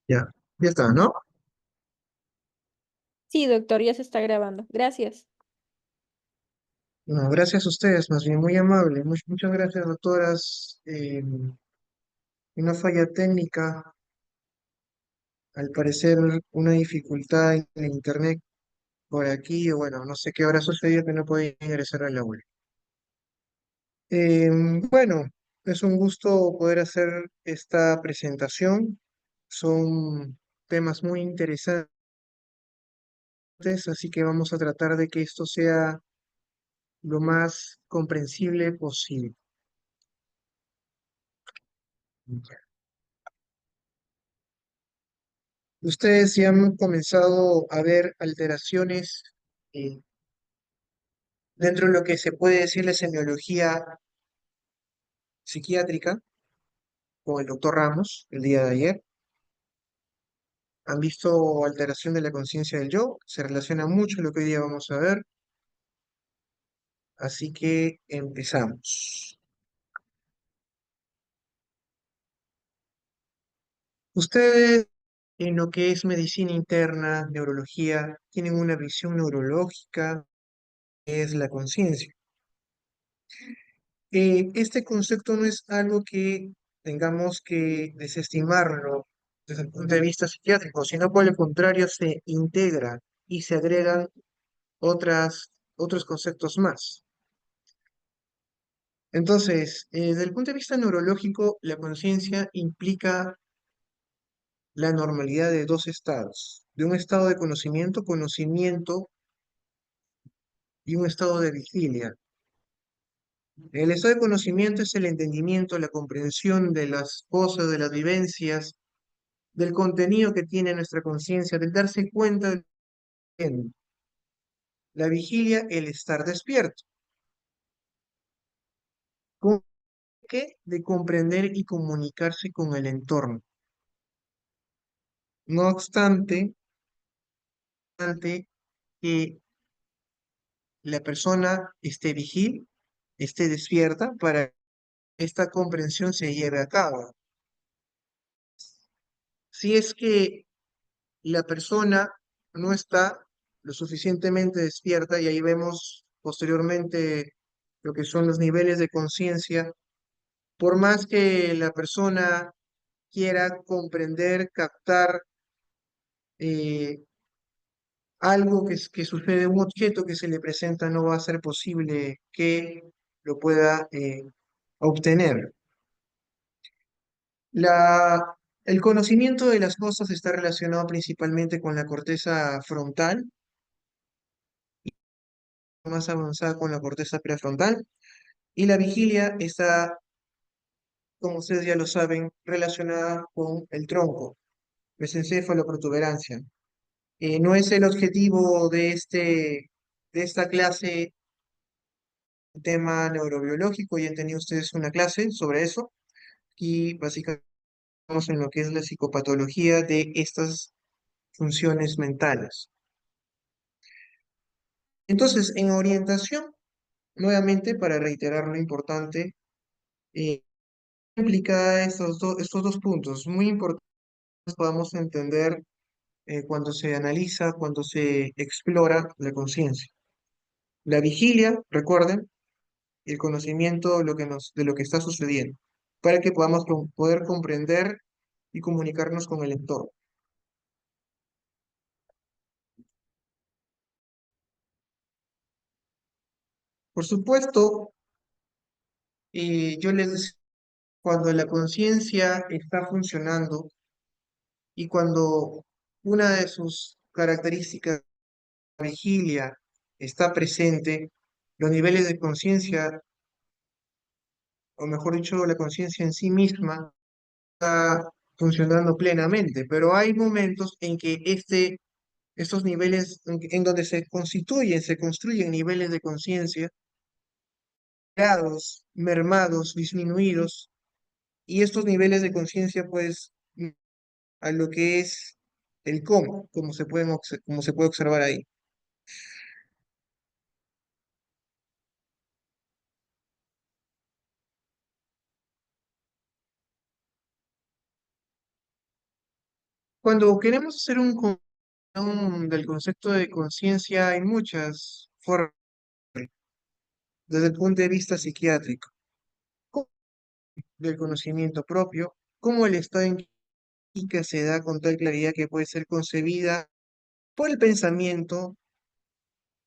Ya, ya está, ¿no? Sí, doctor, ya se está grabando. Gracias. No, gracias a ustedes, más bien muy amable. Muchas gracias, doctoras. Una falla técnica, al parecer una dificultad en el internet por aquí, o bueno, no sé qué habrá sucedido que no podía ingresar al aula. Eh, bueno, es un gusto poder hacer esta presentación. Son temas muy interesantes, así que vamos a tratar de que esto sea lo más comprensible posible. Ustedes ya han comenzado a ver alteraciones eh, dentro de lo que se puede decir la semiología psiquiátrica con el doctor Ramos el día de ayer. Han visto alteración de la conciencia del yo, se relaciona mucho a lo que hoy día vamos a ver, así que empezamos. Ustedes en lo que es medicina interna, neurología, tienen una visión neurológica, que es la conciencia. Este concepto no es algo que tengamos que desestimarlo desde el punto de vista psiquiátrico, sino por el contrario se integra y se agregan otros conceptos más. Entonces, desde el punto de vista neurológico, la conciencia implica la normalidad de dos estados, de un estado de conocimiento, conocimiento y un estado de vigilia. El estado de conocimiento es el entendimiento, la comprensión de las cosas, de las vivencias, del contenido que tiene nuestra conciencia, del darse cuenta de bien. La vigilia, el estar despierto. ¿Con qué? De comprender y comunicarse con el entorno. No obstante, que la persona esté vigil, esté despierta para que esta comprensión se lleve a cabo. Si es que la persona no está lo suficientemente despierta, y ahí vemos posteriormente lo que son los niveles de conciencia, por más que la persona quiera comprender, captar eh, algo que sucede, un objeto que se le presenta, no va a ser posible que lo pueda obtener. El conocimiento de las cosas está relacionado principalmente con la corteza frontal, más avanzada con la corteza prefrontal, y la vigilia está, como ustedes ya lo saben, relacionada con el tronco, mesencéfalo, protuberancia. No es el objetivo de esta clase tema neurobiológico, ya han tenido ustedes una clase sobre eso, y básicamente estamos en lo que es la psicopatología de estas funciones mentales. Entonces, en orientación, nuevamente, para reiterar lo importante, implica estos dos puntos, muy importantes podamos entender cuando se analiza, cuando se explora la conciencia. La vigilia, recuerden, el conocimiento de lo que está sucediendo, para que podamos poder comprender y comunicarnos con el entorno. Por supuesto, yo les decía, cuando la conciencia está funcionando y cuando una de sus características, la vigilia, está presente, los niveles de conciencia, o mejor dicho, la conciencia en sí misma, está funcionando plenamente, pero hay momentos en que estos niveles, en donde se constituyen, se construyen niveles de conciencia, grados, mermados, disminuidos, y estos niveles de conciencia, pues, a lo que es el cómo, como se puede observar ahí. Cuando queremos hacer del concepto de conciencia, hay muchas formas desde el punto de vista psiquiátrico, como del conocimiento propio, cómo el estado en que se da con tal claridad que puede ser concebida por el pensamiento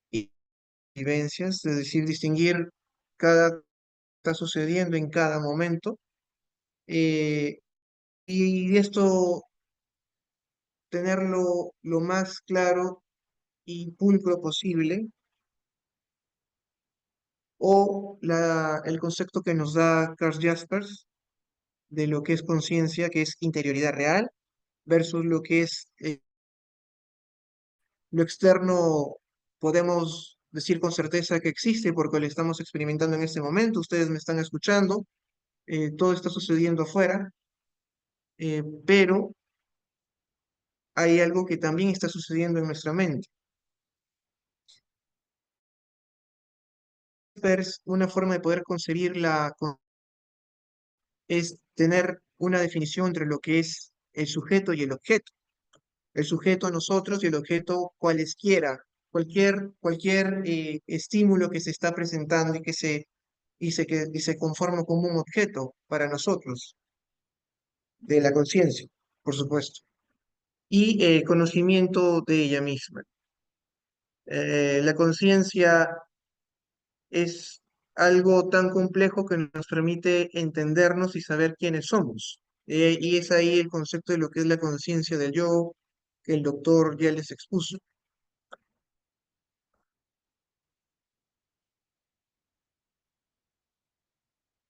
y vivencias, es decir, distinguir cada está sucediendo en cada momento, eh, y esto tenerlo lo más claro y pulcro posible, o el concepto que nos da Karl Jaspers de lo que es conciencia, que es interioridad real, versus lo que es lo externo, podemos decir con certeza que existe porque lo estamos experimentando en este momento, ustedes me están escuchando, todo está sucediendo afuera, pero hay algo que también está sucediendo en nuestra mente. Una forma de poder concebir es tener una definición entre lo que es el sujeto y el objeto. El sujeto a nosotros y el objeto cualesquiera, cualquier estímulo que se está presentando y se conforma como un objeto para nosotros, de la conciencia, por supuesto, y conocimiento de ella misma. La conciencia es algo tan complejo que nos permite entendernos y saber quiénes somos. Y es ahí el concepto de lo que es la conciencia del yo, que el doctor ya les expuso.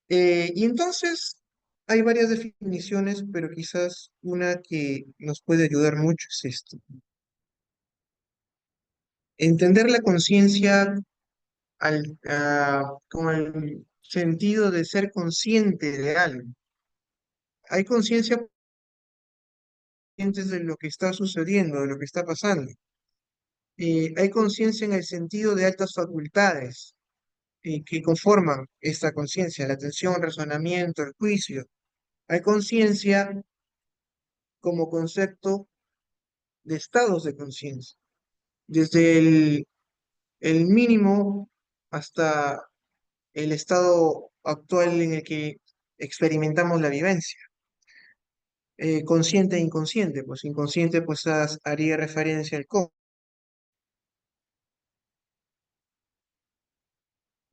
Y entonces hay varias definiciones, pero quizás una que nos puede ayudar mucho es esto. Entender la conciencia con el sentido de ser consciente de algo. Hay conciencia conscientes de lo que está sucediendo, de lo que está pasando. Hay conciencia en el sentido de altas facultades que conforman esta conciencia, la atención, el razonamiento, el juicio. Hay conciencia como concepto de estados de conciencia, desde el mínimo hasta el estado actual en el que experimentamos la vivencia. Consciente e inconsciente, pues inconsciente pues haría referencia al cómo.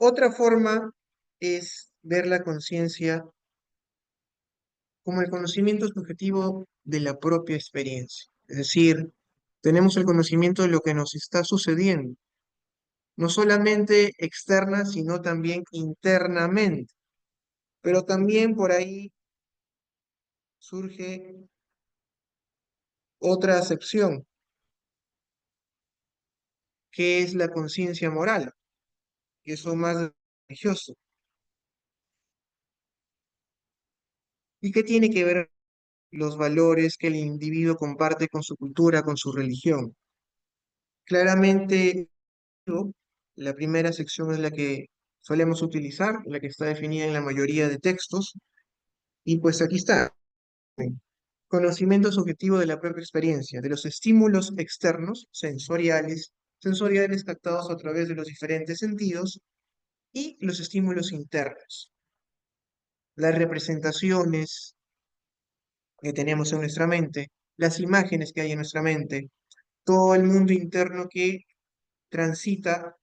Otra forma es ver la conciencia como el conocimiento subjetivo de la propia experiencia. Es decir, tenemos el conocimiento de lo que nos está sucediendo, no solamente externa, sino también internamente. Pero también por ahí surge otra acepción, que es la conciencia moral, que es lo más religioso. ¿Y qué tiene que ver los valores que el individuo comparte con su cultura, con su religión? Claramente, la primera sección es la que solemos utilizar, la que está definida en la mayoría de textos, y pues aquí está. Conocimiento subjetivo de la propia experiencia, de los estímulos externos, sensoriales captados a través de los diferentes sentidos, y los estímulos internos, las representaciones que tenemos en nuestra mente, las imágenes que hay en nuestra mente, todo el mundo interno que transita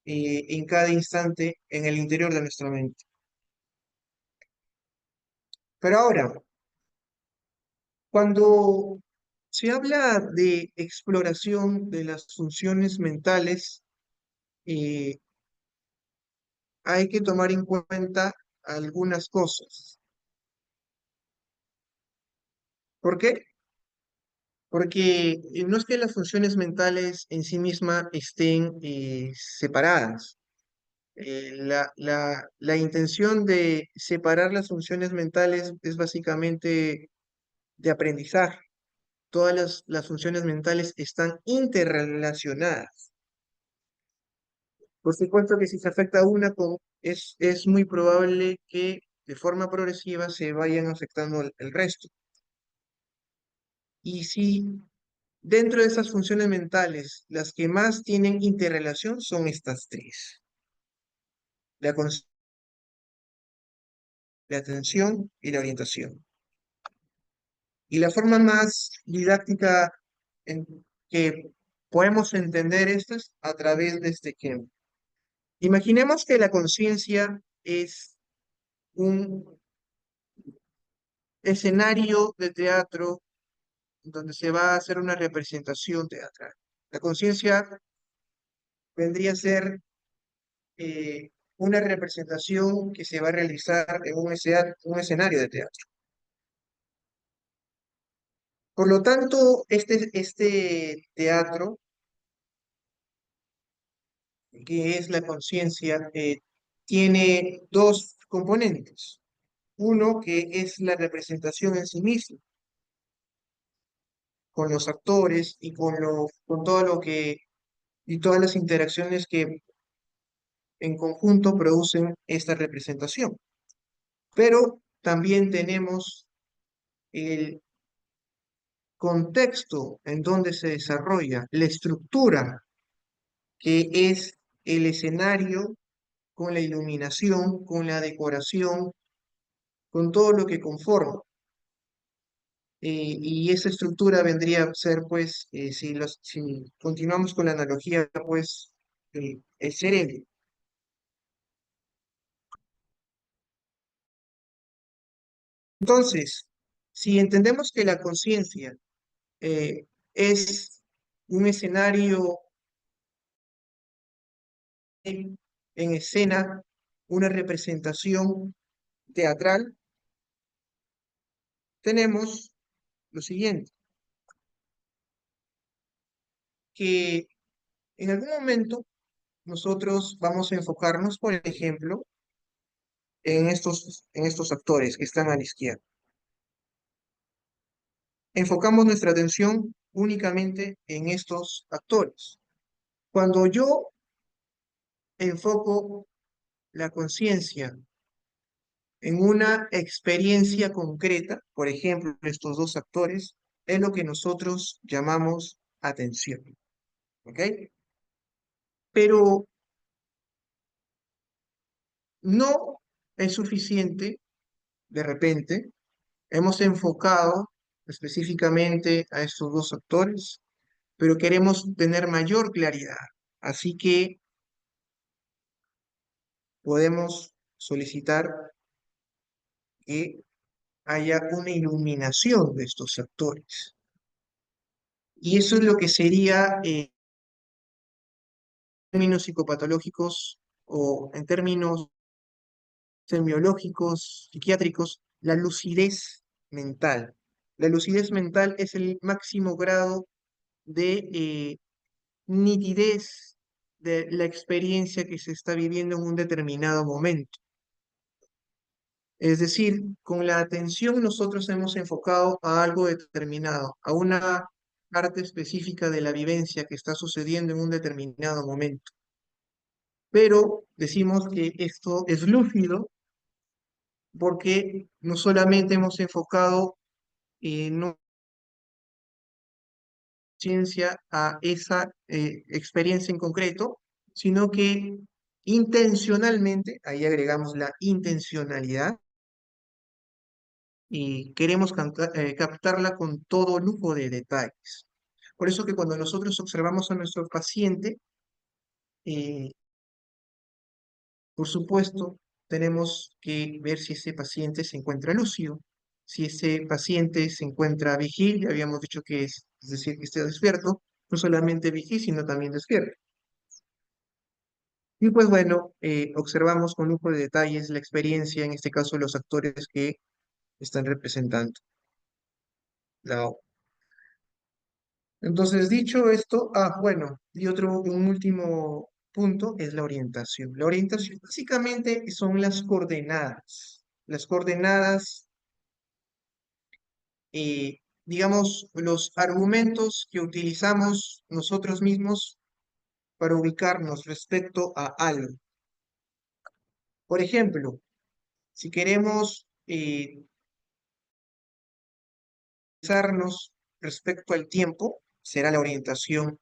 en cada instante en el interior de nuestra mente. Pero ahora, cuando se habla de exploración de las funciones mentales, eh, hay que tomar en cuenta algunas cosas. ¿Por qué? Porque no es que las funciones mentales en sí mismas estén separadas. La intención de separar las funciones mentales es básicamente de aprendizaje. Todas las funciones mentales están interrelacionadas. Por supuesto que si se afecta una, es muy probable que de forma progresiva se vayan afectando el resto. Y si dentro de esas funciones mentales, las que más tienen interrelación son estas tres: la conciencia, la atención y la orientación. Y la forma más didáctica en que podemos entender esto es a través de este ejemplo. Imaginemos que la conciencia es un escenario de teatro donde se va a hacer una representación teatral. La conciencia vendría a ser una representación que se va a realizar en un escenario de teatro. Por lo tanto, este teatro, que es la conciencia, tiene dos componentes. Uno que es la representación en sí misma, con los actores y con todo lo que, y todas las interacciones que en conjunto producen esta representación. Pero también tenemos el contexto en donde se desarrolla, la estructura, que es el escenario con la iluminación, con la decoración, con todo lo que conforma. Y esa estructura vendría a ser, pues, si continuamos con la analogía, pues, el cerebro. Entonces, si entendemos que la conciencia es un escenario en escena, una representación teatral, tenemos lo siguiente, que en algún momento nosotros vamos a enfocarnos, por ejemplo, en estos actores que están a la izquierda. Enfocamos nuestra atención únicamente en estos actores. Cuando yo enfoco la conciencia en una experiencia concreta, por ejemplo, estos dos actores, es lo que nosotros llamamos atención, ¿ok? Pero no es suficiente, de repente, hemos enfocado específicamente a estos dos actores, pero queremos tener mayor claridad. Así que podemos solicitar que haya una iluminación de estos actores. Y eso es lo que sería, en términos psicopatológicos o en términos semiológicos, psiquiátricos, la lucidez mental. La lucidez mental es el máximo grado de nitidez de la experiencia que se está viviendo en un determinado momento. Es decir, con la atención nosotros hemos enfocado a algo determinado, a una parte específica de la vivencia que está sucediendo en un determinado momento. Pero decimos que esto es lúcido porque no solamente hemos enfocado no ciencia a esa experiencia en concreto, sino que intencionalmente, ahí agregamos la intencionalidad, y queremos captarla con todo lujo de detalles. Por eso que cuando nosotros observamos a nuestro paciente, eh, por supuesto, tenemos que ver si ese paciente se encuentra lúcido, si ese paciente se encuentra vigil, ya habíamos dicho que es decir, que esté despierto, no solamente vigil, sino también despierto. Y pues bueno, observamos con lujo de detalles la experiencia, en este caso los actores que están representando la obra. Entonces, dicho esto, bueno, y un último punto es la orientación. La orientación básicamente son las coordenadas. Las coordenadas, digamos, los argumentos que utilizamos nosotros mismos para ubicarnos respecto a algo. Por ejemplo, si queremos pensarnos respecto al tiempo será la orientación.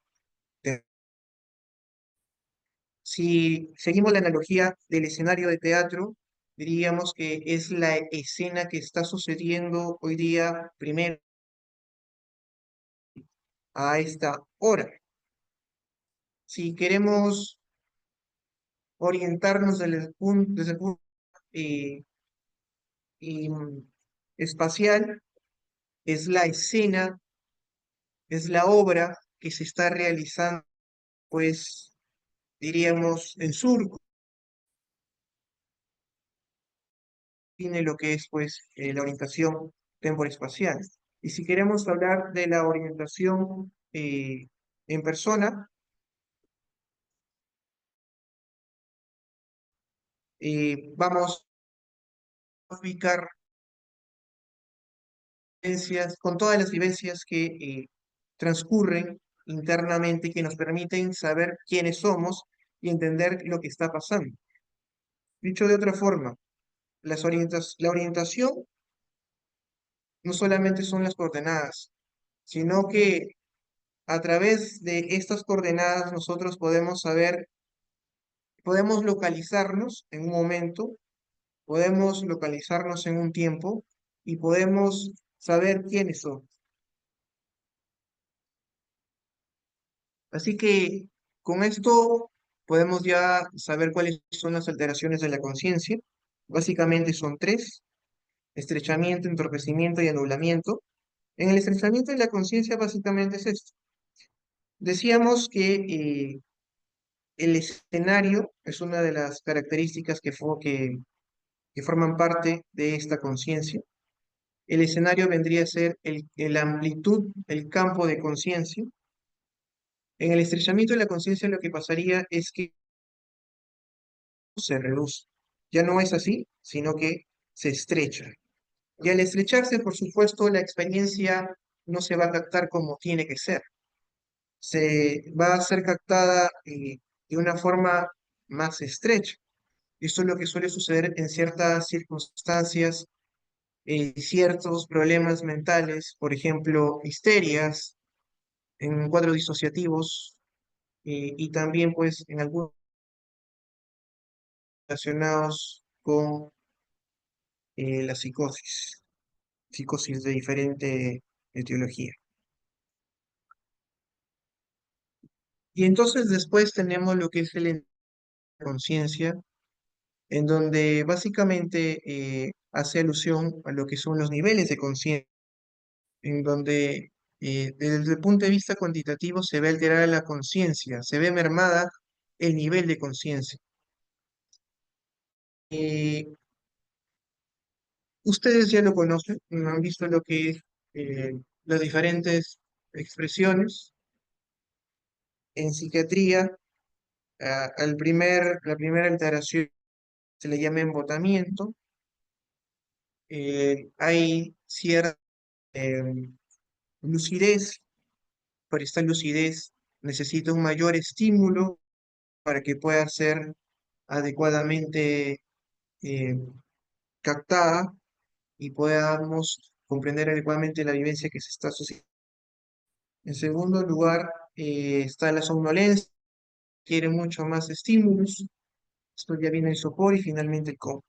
Si seguimos la analogía del escenario de teatro, diríamos que es la escena que está sucediendo hoy día, primero, a esta hora. Si queremos orientarnos desde el punto eh, y, espacial, es la escena, es la obra que se está realizando, pues, diríamos, en surco, tiene lo que es, pues, la orientación temporoespacial. Y si queremos hablar de la orientación en persona, vamos a ubicar con todas las vivencias que transcurren internamente, que nos permiten saber quiénes somos y entender lo que está pasando. Dicho de otra forma, la orientación no solamente son las coordenadas, sino que a través de estas coordenadas nosotros podemos saber, podemos localizarnos en un momento, podemos localizarnos en un tiempo y podemos saber quiénes son. Así que con esto podemos ya saber cuáles son las alteraciones de la conciencia. Básicamente son tres: estrechamiento, entorpecimiento y anulamiento. En el estrechamiento de la conciencia básicamente es esto. Decíamos que el escenario es una de las características que forman parte de esta conciencia. El escenario vendría a ser la amplitud, el campo de conciencia. En el estrechamiento de la conciencia lo que pasaría es que se reduce. Ya no es así, sino que se estrecha. Y al estrecharse, por supuesto, la experiencia no se va a captar como tiene que ser. Se va a ser captada de una forma más estrecha. Esto es lo que suele suceder en ciertas circunstancias, ciertos problemas mentales, por ejemplo, histerias, en cuadros disociativos, y también pues en algunos relacionados con la psicosis de diferente etiología. Y entonces después tenemos lo que es el conciencia, en donde básicamente hace alusión a lo que son los niveles de conciencia, en donde desde el punto de vista cuantitativo se ve alterada la conciencia, se ve mermada el nivel de conciencia. Eh, Ustedes ya lo conocen, han visto lo que es las diferentes expresiones. En psiquiatría, la primera alteración se le llama embotamiento. Hay cierta lucidez, pero esta lucidez necesita un mayor estímulo para que pueda ser adecuadamente eh, captada y podamos comprender adecuadamente la vivencia que se está sucediendo. En segundo lugar, está la somnolencia, quiere mucho más estímulos. Después ya viene el sopor y finalmente el coma.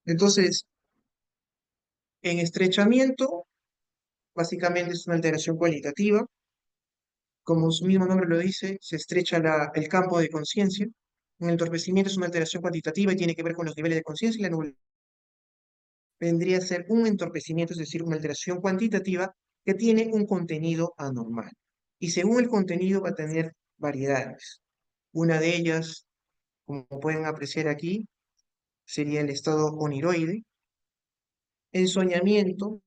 Entonces, en estrechamiento, básicamente es una alteración cualitativa. Como su mismo nombre lo dice, se estrecha el campo de conciencia. Un entorpecimiento es una alteración cuantitativa y tiene que ver con los niveles de conciencia, y la nublación vendría a ser un entorpecimiento, es decir, una alteración cuantitativa que tiene un contenido anormal. Y según el contenido va a tener variedades. Una de ellas, como pueden apreciar aquí, sería el estado oniroide, ensoñamiento,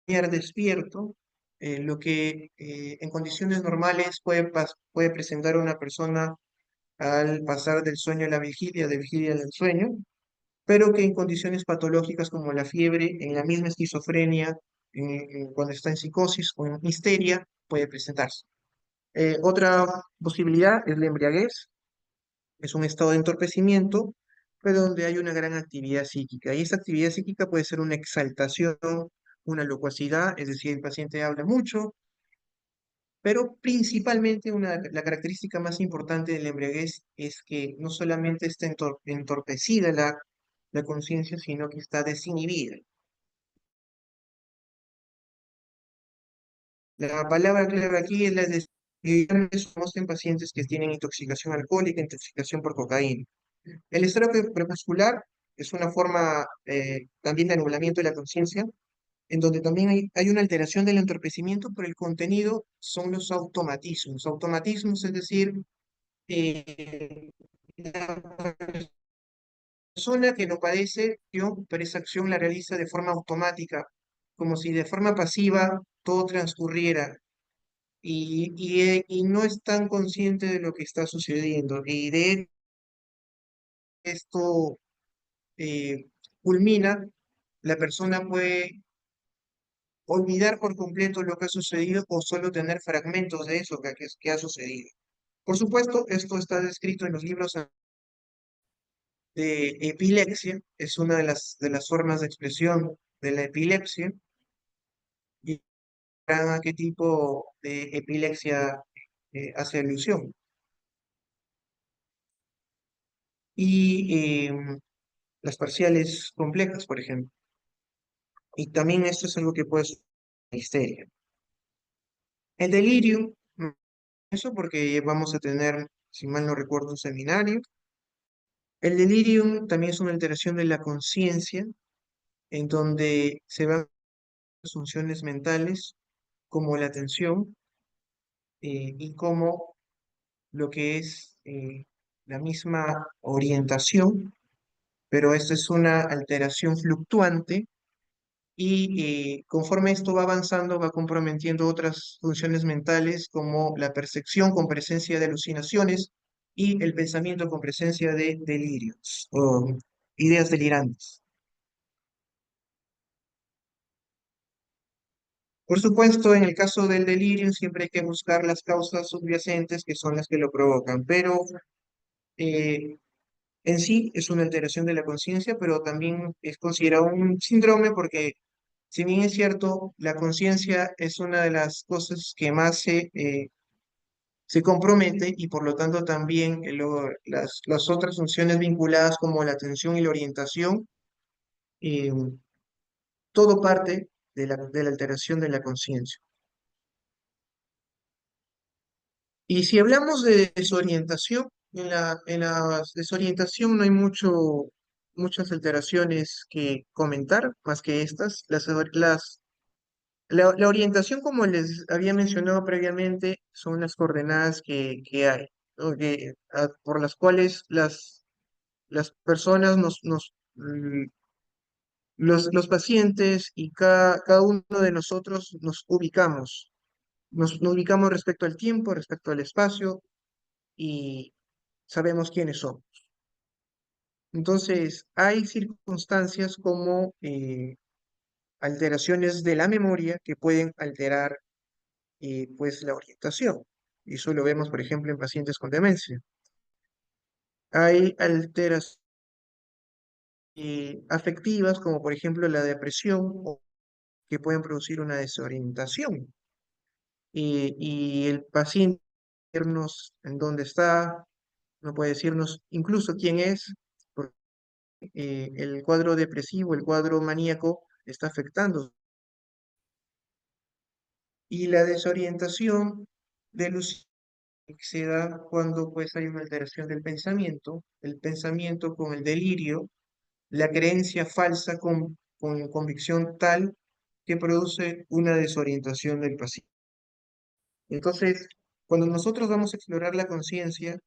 soñar despierto, lo que en condiciones normales puede presentar una persona al pasar del sueño a la vigilia, de vigilia al sueño, pero que en condiciones patológicas como la fiebre, en la misma esquizofrenia, cuando está en psicosis o en histeria, puede presentarse. Otra posibilidad es la embriaguez, es un estado de entorpecimiento, pero donde hay una gran actividad psíquica. Y esta actividad psíquica puede ser una exaltación, una locuacidad, es decir, el paciente habla mucho, pero principalmente la característica más importante de la embriaguez es que no solamente está entorpecida la conciencia, sino que está desinhibida. La palabra clave aquí es la desinhibición, somos en pacientes que tienen intoxicación alcohólica, intoxicación por cocaína. El estado crepuscular es una forma también de anulamiento de la conciencia, en donde también hay una alteración del entorpecimiento, pero el contenido son los automatismos. Automatismos, es decir, la persona que no padece, pero esa acción la realiza de forma automática, como si de forma pasiva todo transcurriera y no es tan consciente de lo que está sucediendo. Y de esto culmina, la persona puede olvidar por completo lo que ha sucedido o solo tener fragmentos de eso que ha sucedido. Por supuesto, esto está descrito en los libros de epilepsia, es una de las formas de expresión de la epilepsia, y a qué tipo de epilepsia hace alusión. Y las parciales complejas, por ejemplo. Y también esto es algo que puede ser una histeria. El delirio, eso porque vamos a tener, si mal no recuerdo, un seminario. El delirium también es una alteración de la conciencia, en donde se van las funciones mentales, como la atención y como lo que es la misma orientación, pero esto es una alteración fluctuante y conforme esto va avanzando, va comprometiendo otras funciones mentales como la percepción con presencia de alucinaciones y el pensamiento con presencia de delirios o ideas delirantes. Por supuesto, en el caso del delirio siempre hay que buscar las causas subyacentes que son las que lo provocan, pero eh, en sí es una alteración de la conciencia, pero también es considerado un síndrome porque si bien es cierto, la conciencia es una de las cosas que más se compromete y por lo tanto también las otras funciones vinculadas como la atención y la orientación, eh, todo parte de la alteración de la conciencia. Y si hablamos de desorientación, en la desorientación no hay muchas alteraciones que comentar, más que estas. La orientación, como les había mencionado previamente, son las coordenadas que hay, ¿no? Por las cuales las personas los pacientes y cada uno de nosotros nos ubicamos. Nos ubicamos respecto al tiempo, respecto al espacio y sabemos quiénes somos. Entonces, hay circunstancias como alteraciones de la memoria que pueden alterar pues la orientación. Y eso lo vemos, por ejemplo, en pacientes con demencia. Hay alteraciones afectivas, como por ejemplo la depresión, que pueden producir una desorientación. Y el paciente decirnos en dónde está, no puede decirnos incluso quién es, porque el cuadro depresivo, el cuadro maníaco está afectando. Y la desorientación de Lucía se da cuando pues hay una alteración del pensamiento, el pensamiento con el delirio, la creencia falsa con convicción tal que produce una desorientación del paciente. Entonces, cuando nosotros vamos a explorar la conciencia,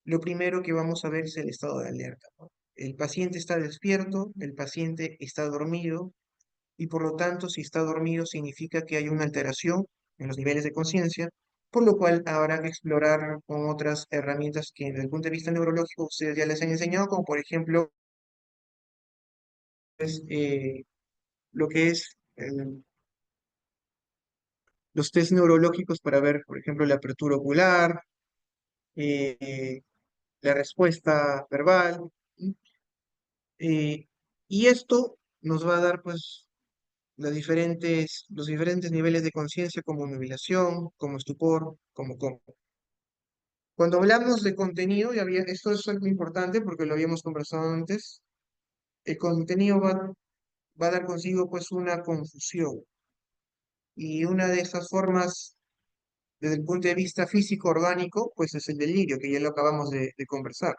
lo primero que vamos a ver es el estado de alerta, ¿no? El paciente está despierto, el paciente está dormido, y por lo tanto, si está dormido, significa que hay una alteración en los niveles de conciencia, por lo cual habrá que explorar con otras herramientas que desde el punto de vista neurológico ustedes ya les han enseñado, como por ejemplo pues, lo que es los test neurológicos para ver, por ejemplo, la apertura ocular, eh, la respuesta verbal, ¿sí? Y esto nos va a dar pues los diferentes niveles de conciencia como nubilación, como estupor, como coma. Cuando hablamos de contenido, esto es algo importante porque lo habíamos conversado antes, el contenido va a dar consigo pues una confusión y una de esas formas desde el punto de vista físico orgánico pues es el delirio que ya lo acabamos de conversar.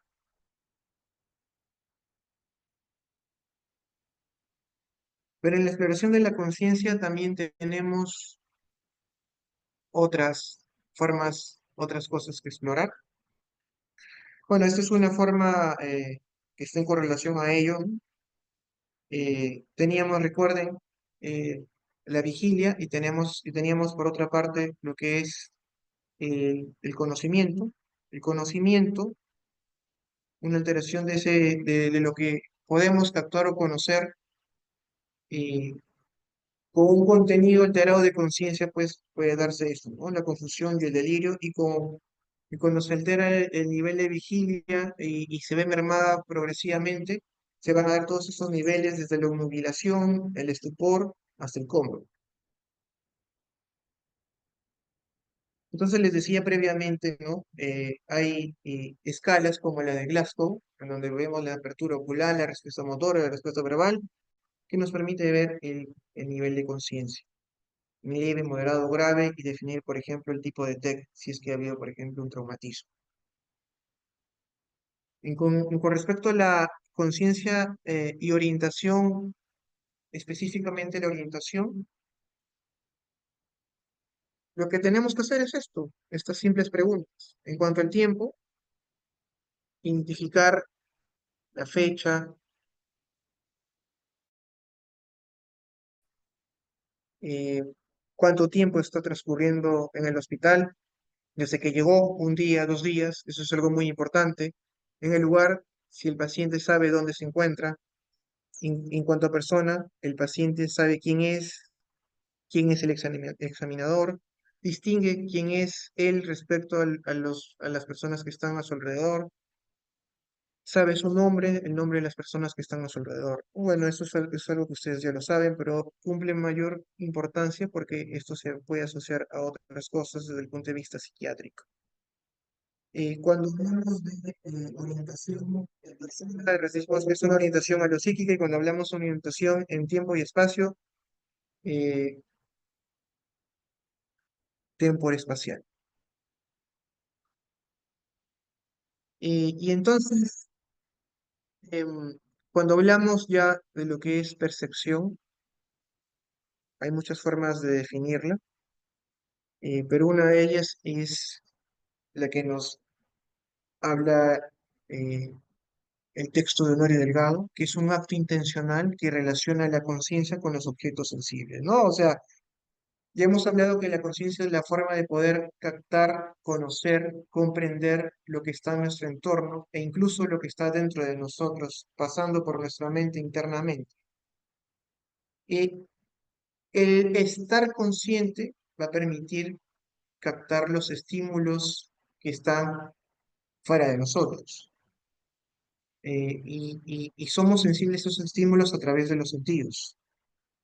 Pero en la exploración de la conciencia también tenemos otras formas, otras cosas que explorar. Bueno, esta es una forma que está en correlación a ello, ¿no? Teníamos, recuerden, la vigilia y teníamos por otra parte lo que es el conocimiento. El conocimiento, una alteración de lo que podemos captar o conocer eh, con un contenido alterado de conciencia, pues puede darse esto, ¿no? La confusión y el delirio, y cuando se altera el nivel de vigilia y se ve mermada progresivamente, se van a dar todos esos niveles desde la obnubilación, el estupor, hasta el coma. Entonces les decía previamente, ¿no? Hay escalas como la de Glasgow, en donde vemos la apertura ocular, la respuesta motora, la respuesta verbal, que nos permite ver el nivel de conciencia. Leve, moderado, grave, y definir, por ejemplo, el tipo de TEC, si es que ha habido, por ejemplo, un traumatismo. Con respecto a la conciencia y orientación, específicamente la orientación, lo que tenemos que hacer es esto, estas simples preguntas. En cuanto al tiempo, identificar la fecha, eh, cuánto tiempo está transcurriendo en el hospital, desde que llegó, un día, 2 días, eso es algo muy importante. En el lugar, si el paciente sabe dónde se encuentra. En cuanto a persona, el paciente sabe quién es el examinador, distingue quién es él respecto a las personas que están a su alrededor, sabe su nombre, el nombre de las personas que están a su alrededor. Bueno, eso es algo que ustedes ya lo saben, pero cumple mayor importancia porque esto se puede asociar a otras cosas desde el punto de vista psiquiátrico. Cuando hablamos de orientación, decimos que es una orientación a lo psíquica, y cuando hablamos de orientación en tiempo y espacio, eh, espacial. Y entonces, cuando hablamos ya de lo que es percepción, hay muchas formas de definirla, pero una de ellas es la que nos habla eh, el texto de Honorio Delgado, que es un acto intencional que relaciona la conciencia con los objetos sensibles, ¿no? O sea, ya hemos hablado que la conciencia es la forma de poder captar, conocer, comprender lo que está en nuestro entorno e incluso lo que está dentro de nosotros, pasando por nuestra mente internamente. Y el estar consciente va a permitir captar los estímulos que están fuera de nosotros. Y somos sensibles a esos estímulos a través de los sentidos,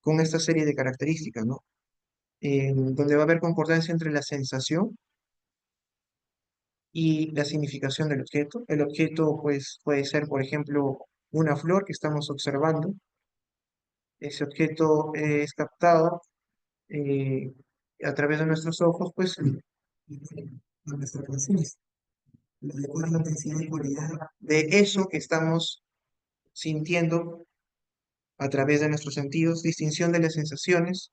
con esta serie de características, ¿no? Donde va a haber concordancia entre la sensación y la significación del objeto. El objeto, pues, puede ser, por ejemplo, una flor que estamos observando. Ese objeto es captado eh, a través de nuestros ojos, pues, a nuestra conciencia. De acuerdo a la intensidad y cualidad de eso que estamos sintiendo a través de nuestros sentidos, distinción de las sensaciones,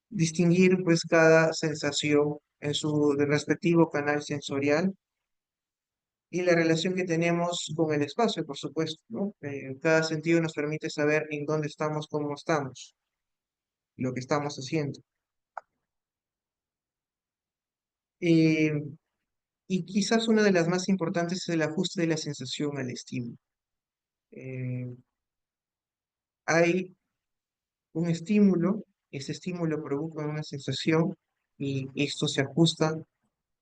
distinguir, pues, cada sensación en su respectivo canal sensorial y la relación que tenemos con el espacio, por supuesto, ¿no? Cada sentido nos permite saber en dónde estamos, cómo estamos, lo que estamos haciendo. Eh, y quizás una de las más importantes es el ajuste de la sensación al estímulo. Eh, Hay un estímulo, ese estímulo provoca una sensación y esto se ajusta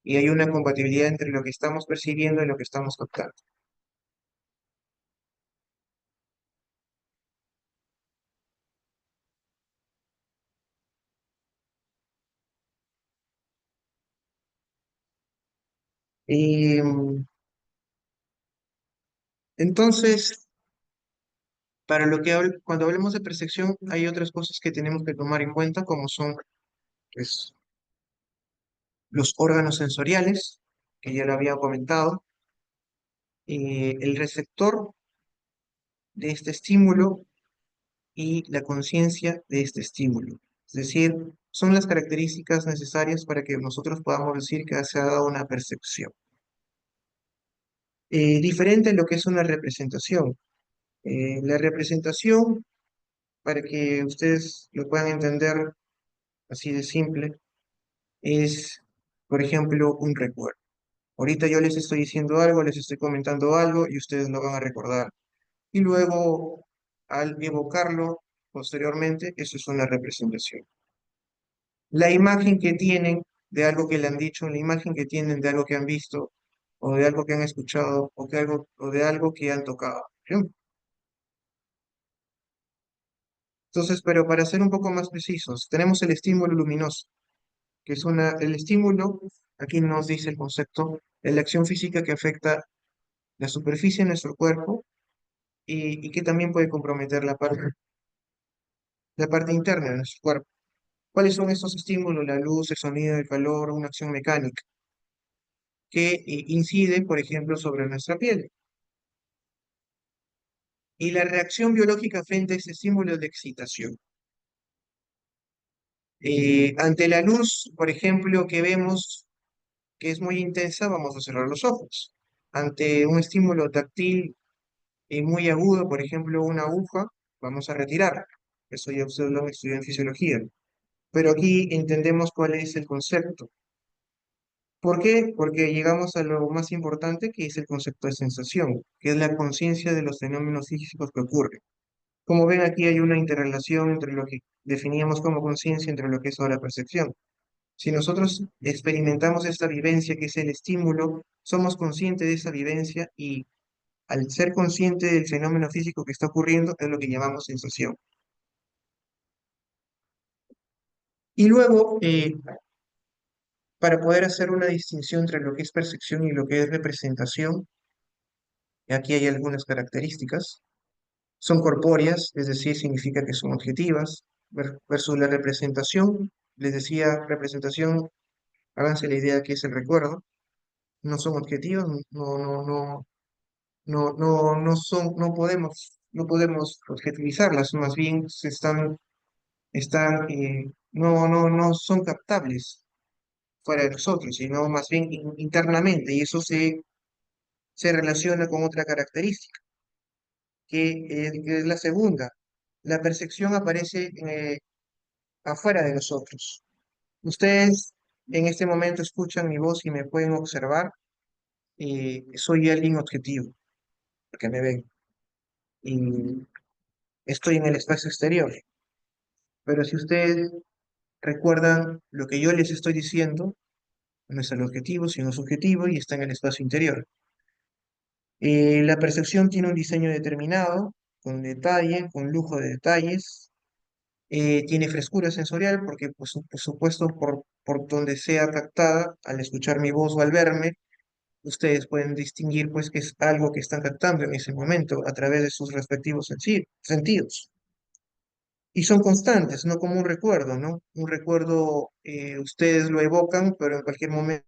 y hay una compatibilidad entre lo que estamos percibiendo y lo que estamos captando. Y, entonces, cuando hablemos de percepción, hay otras cosas que tenemos que tomar en cuenta, como son pues, los órganos sensoriales, que ya lo había comentado, el receptor de este estímulo y la conciencia de este estímulo. Es decir, son las características necesarias para que nosotros podamos decir que se ha dado una percepción. Diferente a lo que es una representación. La representación, para que ustedes lo puedan entender así de simple, es, por ejemplo, un recuerdo. Ahorita yo les estoy diciendo algo, les estoy comentando algo y ustedes lo van a recordar. Y luego, al evocarlo posteriormente, eso es una representación. La imagen que tienen de algo que le han dicho, la imagen que tienen de algo que han visto, o de algo que han escuchado, o de algo que han tocado. ¿Sí? Entonces, pero para ser un poco más precisos, tenemos el estímulo luminoso, que es el estímulo, aquí nos dice el concepto, de la acción física que afecta la superficie de nuestro cuerpo y que también puede comprometer la parte interna de nuestro cuerpo. ¿Cuáles son estos estímulos? La luz, el sonido, el calor, una acción mecánica que incide, por ejemplo, sobre nuestra piel. Y la reacción biológica frente a ese estímulo de excitación. Ante la luz, por ejemplo, que vemos que es muy intensa, vamos a cerrar los ojos. Ante un estímulo táctil muy agudo, por ejemplo, una aguja, vamos a retirar. Eso ya ustedes lo han estudiado en fisiología. Pero aquí entendemos cuál es el concepto. ¿Por qué? Porque llegamos a lo más importante, que es el concepto de sensación, que es la conciencia de los fenómenos físicos que ocurren. Como ven, aquí hay una interrelación entre lo que definíamos como conciencia, entre lo que es ahora percepción. Si nosotros experimentamos esta vivencia, que es el estímulo, somos conscientes de esa vivencia y al ser consciente del fenómeno físico que está ocurriendo, es lo que llamamos sensación. Y luego, para poder hacer una distinción entre lo que es percepción y lo que es representación, aquí hay algunas características. Son corpóreas, es decir, significa que son objetivas, versus la representación. Les decía, representación, háganse la idea que es el recuerdo, no son objetivas, no podemos objetivizarlas, más bien no son captables fuera de nosotros, sino más bien internamente, y eso se relaciona con otra característica, que es la segunda. La percepción aparece afuera de nosotros. Ustedes en este momento escuchan mi voz y me pueden observar, soy alguien objetivo, porque me ven, y estoy en el espacio exterior. Pero si ustedes recuerdan lo que yo les estoy diciendo, no es el objetivo, sino subjetivo y está en el espacio interior. La percepción tiene un diseño determinado, con detalle, con lujo de detalles. Tiene frescura sensorial porque, pues, por supuesto, por donde sea captada, al escuchar mi voz o al verme, ustedes pueden distinguir pues que es algo que están captando en ese momento a través de sus respectivos sentidos. Y son constantes, no como un recuerdo, ¿no? Un recuerdo, ustedes lo evocan, pero en cualquier momento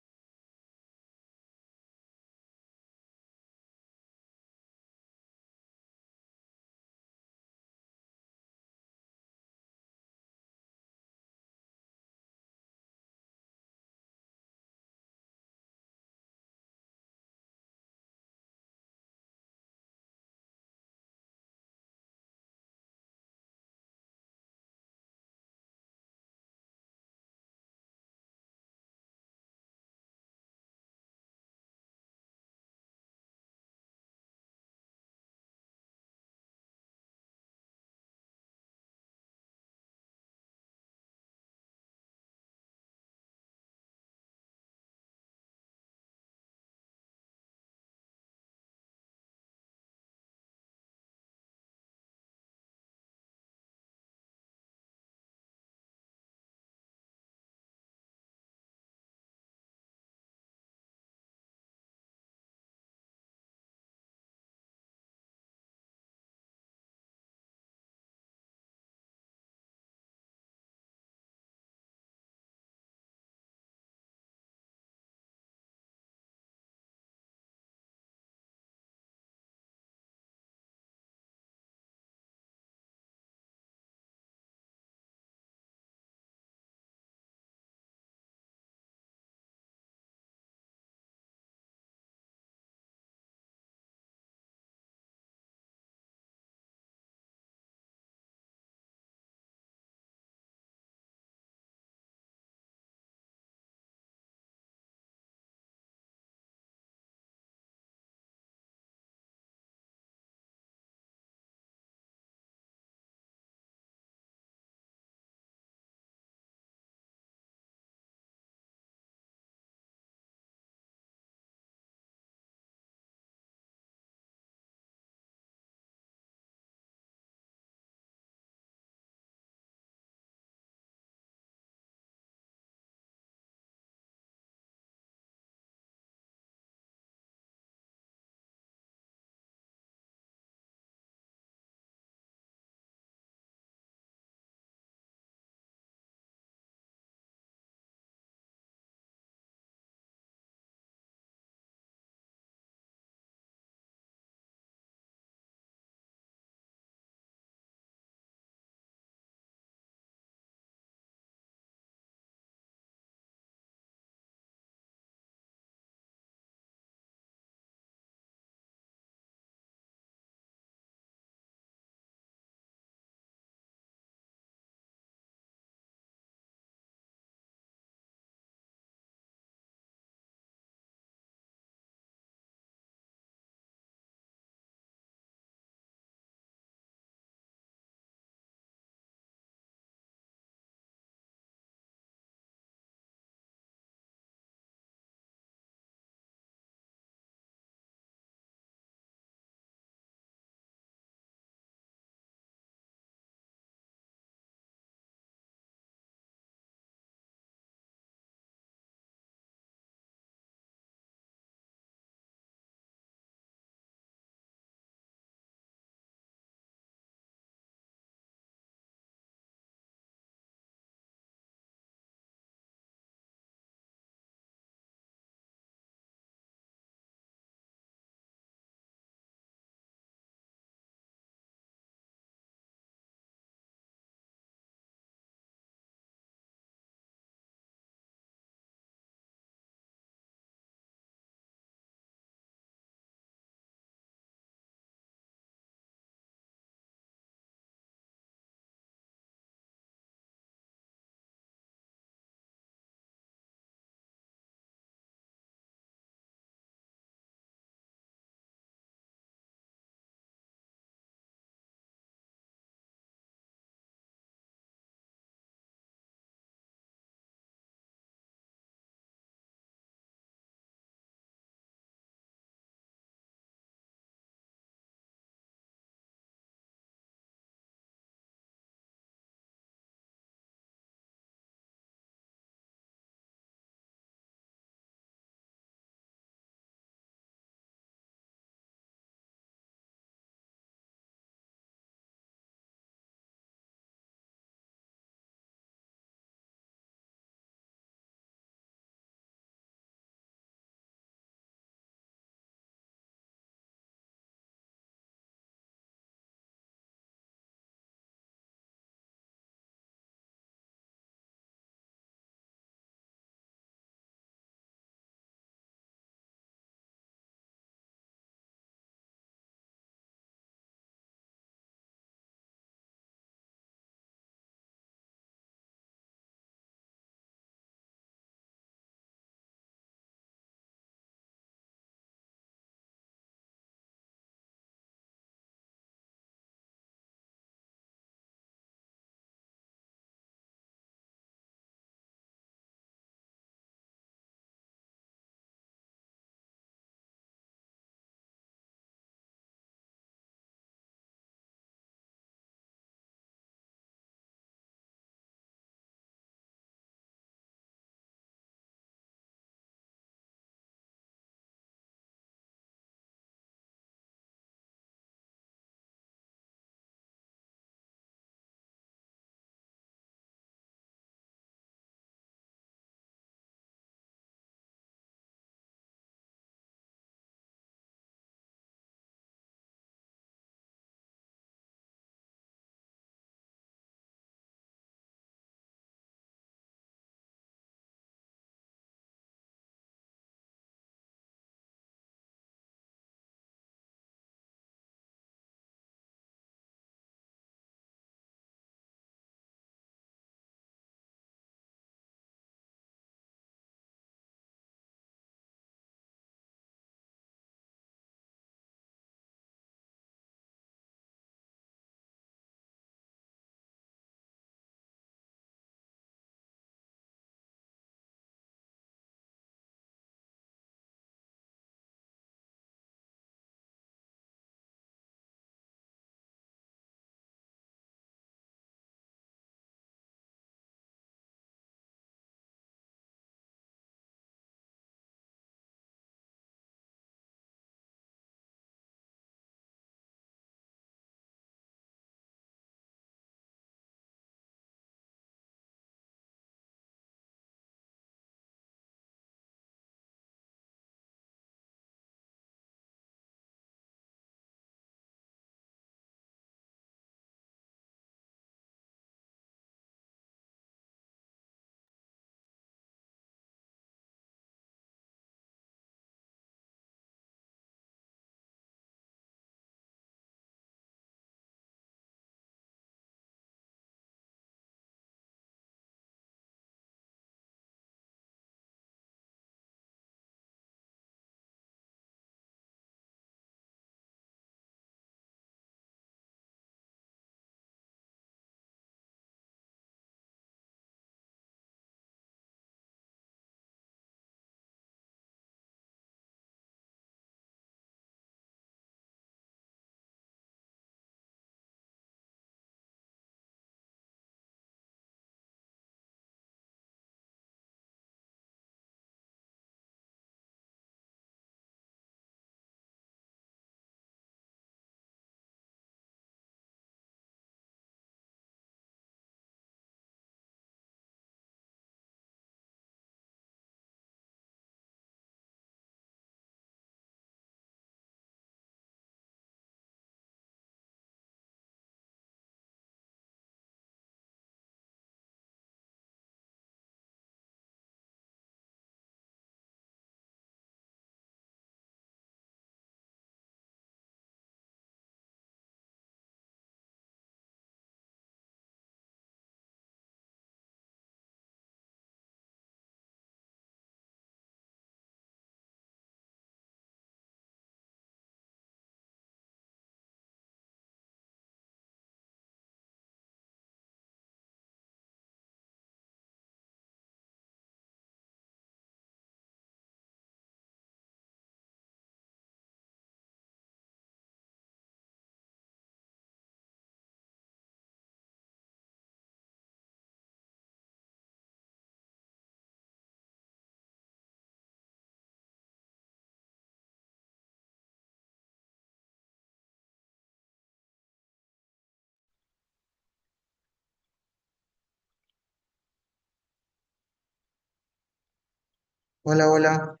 Hola, hola.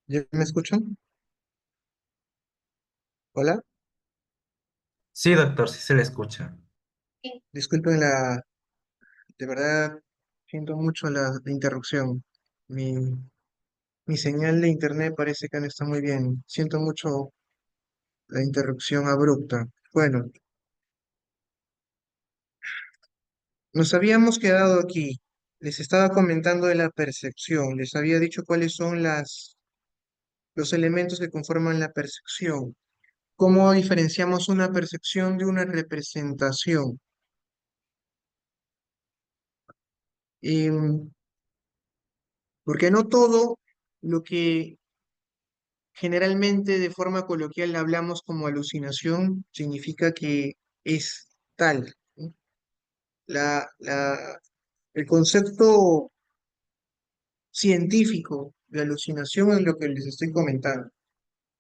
¿Ya me escuchan? Hola. Sí, doctor, sí se le escucha. Disculpen de verdad, siento mucho la interrupción. Mi, mi señal de internet parece que no está muy bien. Siento mucho la interrupción abrupta. Bueno, nos habíamos quedado aquí. Les estaba comentando de la percepción. Les había dicho cuáles son los elementos que conforman la percepción. ¿Cómo diferenciamos una percepción de una representación? Em, Porque no todo lo que generalmente de forma coloquial hablamos como alucinación significa que es tal, ¿no? La, la, el concepto científico de alucinación es lo que les estoy comentando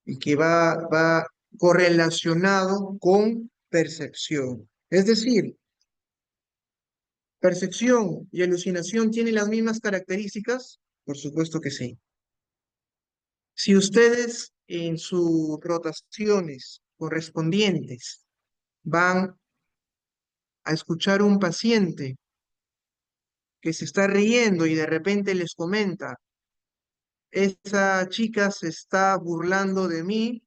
y que va correlacionado con percepción. Es decir, percepción y alucinación tienen las mismas características, por supuesto que sí. Si ustedes en sus rotaciones correspondientes van a escuchar un paciente que se está riendo y de repente les comenta, esa chica se está burlando de mí,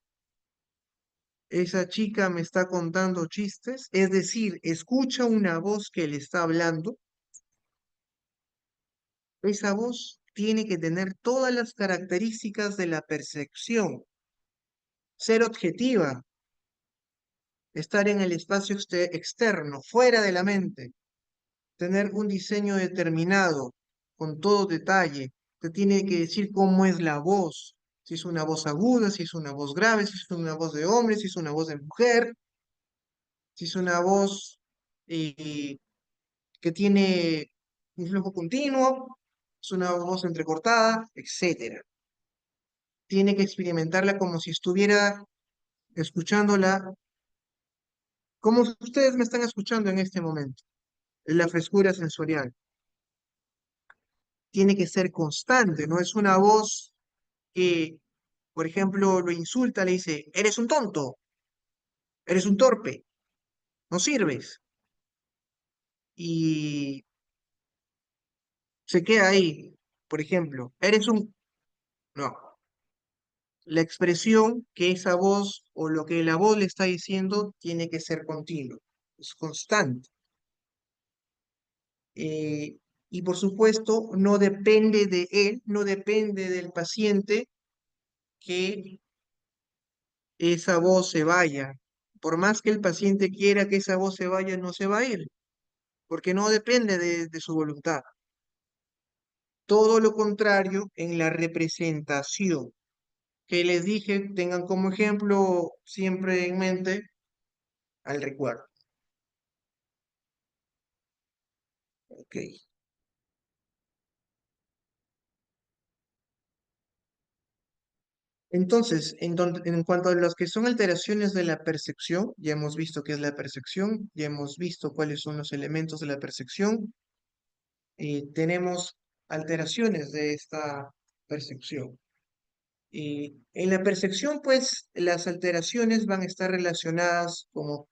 esa chica me está contando chistes, es decir, escucha una voz que le está hablando, esa voz tiene que tener todas las características de la percepción, ser objetiva, estar en el espacio externo, fuera de la mente, tener un diseño determinado, con todo detalle. Te tiene que decir cómo es la voz, si es una voz aguda, si es una voz grave, si es una voz de hombre, si es una voz de mujer, si es una voz eh, que tiene un flujo continuo, es una voz entrecortada, etcétera. Tiene que experimentarla como si estuviera escuchándola, como si ustedes me están escuchando en este momento, en la frescura sensorial. Tiene que ser constante, no es una voz que, por ejemplo, lo insulta, le dice, eres un tonto, eres un torpe, no sirves. Y se queda ahí, por ejemplo, eres un... No, la expresión que esa voz o lo que la voz le está diciendo tiene que ser continuo, es constante. Eh, y por supuesto, no depende de él, no depende del paciente que esa voz se vaya. Por más que el paciente quiera que esa voz se vaya, no se va a ir, porque no depende de su voluntad. Todo lo contrario en la representación, que les dije, tengan como ejemplo siempre en mente al recuerdo. Ok. Entonces, en cuanto a los que son alteraciones de la percepción, ya hemos visto qué es la percepción, ya hemos visto cuáles son los elementos de la percepción, tenemos alteraciones de esta percepción. Y en la percepción, pues, las alteraciones van a estar relacionadas como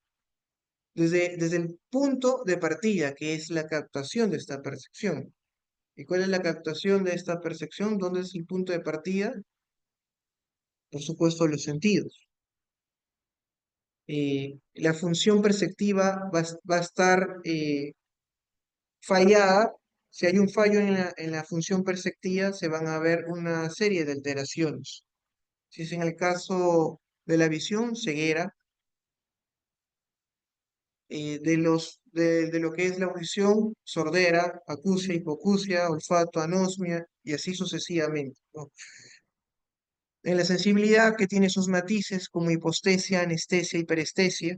desde el punto de partida, que es la captación de esta percepción. ¿Y cuál es la captación de esta percepción? ¿Dónde es el punto de partida? Por supuesto, los sentidos. La función perceptiva va a estar fallada. Si hay un fallo en la función perceptiva, se van a ver una serie de alteraciones. Si es en el caso de la visión, ceguera, de lo que es la audición, sordera, acusia, hipoacusia, olfato, anosmia, y así sucesivamente, ¿no? En la sensibilidad, que tiene sus matices como hipostesia, anestesia, hiperestesia,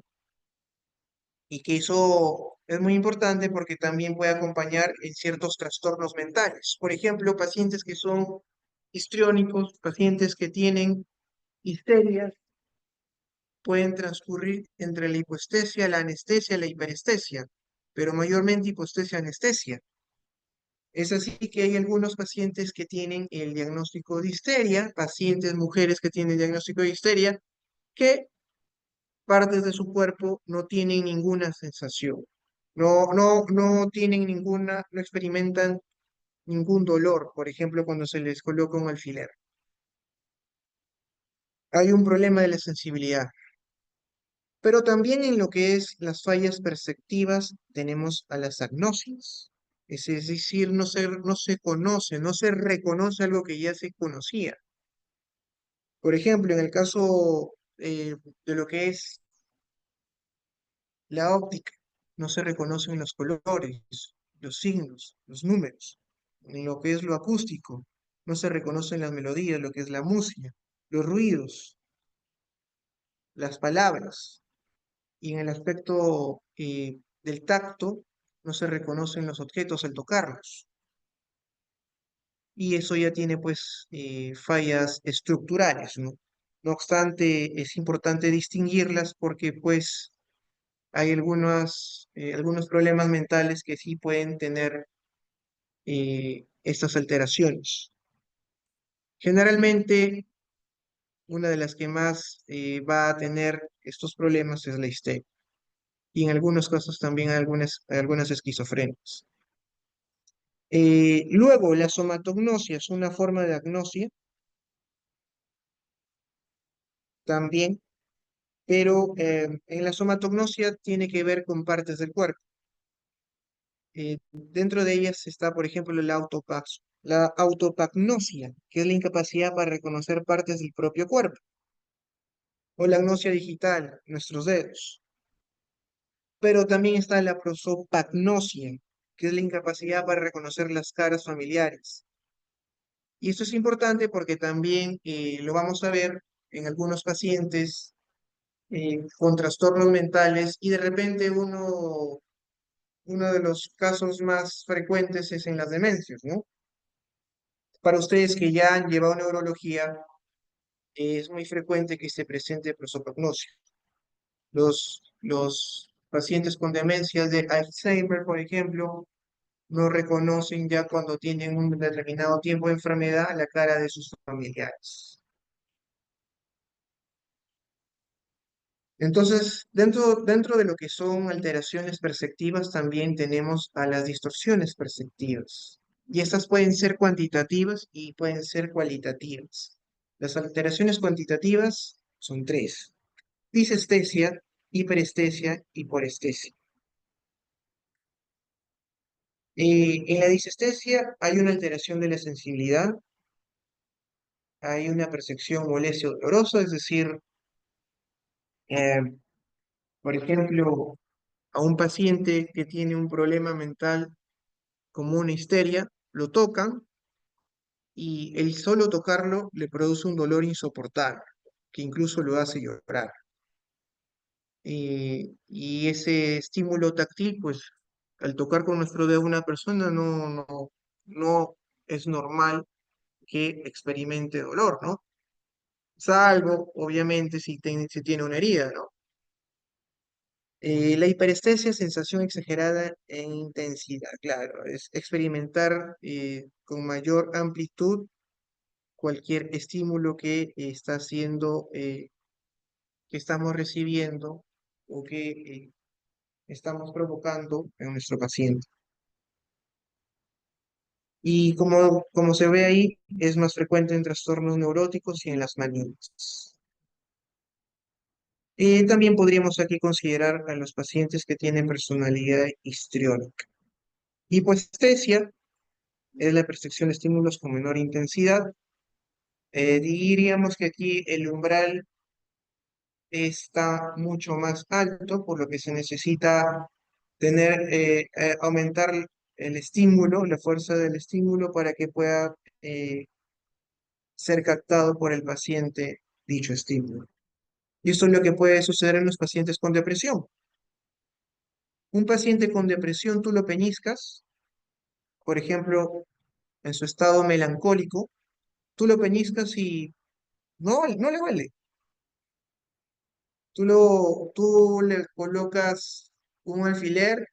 y que eso es muy importante porque también puede acompañar en ciertos trastornos mentales. Por ejemplo, pacientes que son histriónicos, pacientes que tienen histerias, pueden transcurrir entre la hipoestesia, la anestesia, la hiperestesia, pero mayormente hipoestesia, anestesia. Es así que hay algunos pacientes que tienen el diagnóstico de histeria, pacientes, mujeres que tienen diagnóstico de histeria, que partes de su cuerpo no tienen ninguna sensación. No tienen ninguna, no experimentan ningún dolor, por ejemplo, cuando se les coloca un alfiler. Hay un problema de la sensibilidad. Pero también en lo que es las fallas perceptivas tenemos a las agnosias. Es decir, no se conoce, no se reconoce algo que ya se conocía. Por ejemplo, en el caso de lo que es la óptica, no se reconocen los colores, los signos, los números. En lo que es lo acústico, no se reconocen las melodías, lo que es la música, los ruidos, las palabras. Y en el aspecto del tacto, no se reconocen los objetos al tocarlos. Y eso ya tiene pues fallas estructurales, ¿no? No obstante, es importante distinguirlas porque pues hay algunos problemas mentales que sí pueden tener estas alteraciones. Generalmente, una de las que más va a tener estos problemas es la histeria. Y en algunos casos también hay algunas esquizofrenias. Luego, la somatognosia es una forma de agnosia también, pero en la somatognosia tiene que ver con partes del cuerpo. Dentro de ellas está, por ejemplo, la autopagnosia, que es la incapacidad para reconocer partes del propio cuerpo, o la agnosia digital, nuestros dedos. Pero también está la prosopagnosia, que es la incapacidad para reconocer las caras familiares. Y esto es importante porque también lo vamos a ver en algunos pacientes con trastornos mentales y de repente uno de los casos más frecuentes es en las demencias, ¿no? Para ustedes que ya han llevado neurología, es muy frecuente que se presente prosopagnosia. Los pacientes con demencias de Alzheimer, por ejemplo, no reconocen ya cuando tienen un determinado tiempo de enfermedad la cara de sus familiares. Entonces, dentro de lo que son alteraciones perceptivas, también tenemos a las distorsiones perceptivas. Y estas pueden ser cuantitativas y pueden ser cualitativas. Las alteraciones cuantitativas son tres: disestesia, hiperestesia y porestesia. En la disestesia hay una alteración de la sensibilidad, hay una percepción molestia o dolorosa, es decir, eh, por ejemplo, a un paciente que tiene un problema mental como una histeria, lo tocan y el solo tocarlo le produce un dolor insoportable, que incluso lo hace llorar. Y ese estímulo táctil, pues al tocar con nuestro dedo a una persona no es normal que experimente dolor, ¿no? Salvo, obviamente, si tiene una herida, ¿no? La hiperestesia, sensación exagerada en intensidad, claro, es experimentar con mayor amplitud cualquier estímulo que está siendo, que estamos recibiendo o que estamos provocando en nuestro paciente. Y como se ve ahí, es más frecuente en trastornos neuróticos y en las manías. También podríamos aquí considerar a los pacientes que tienen personalidad histriónica. Hipoestesia es la percepción de estímulos con menor intensidad. Diríamos que aquí el umbral está mucho más alto, por lo que se necesita aumentar el estímulo, la fuerza del estímulo para que pueda ser captado por el paciente dicho estímulo. Y esto es lo que puede suceder en los pacientes con depresión. Un paciente con depresión, tú lo peñiscas, por ejemplo, en su estado melancólico, tú lo peñiscas y no le duele. Tú le colocas un alfiler,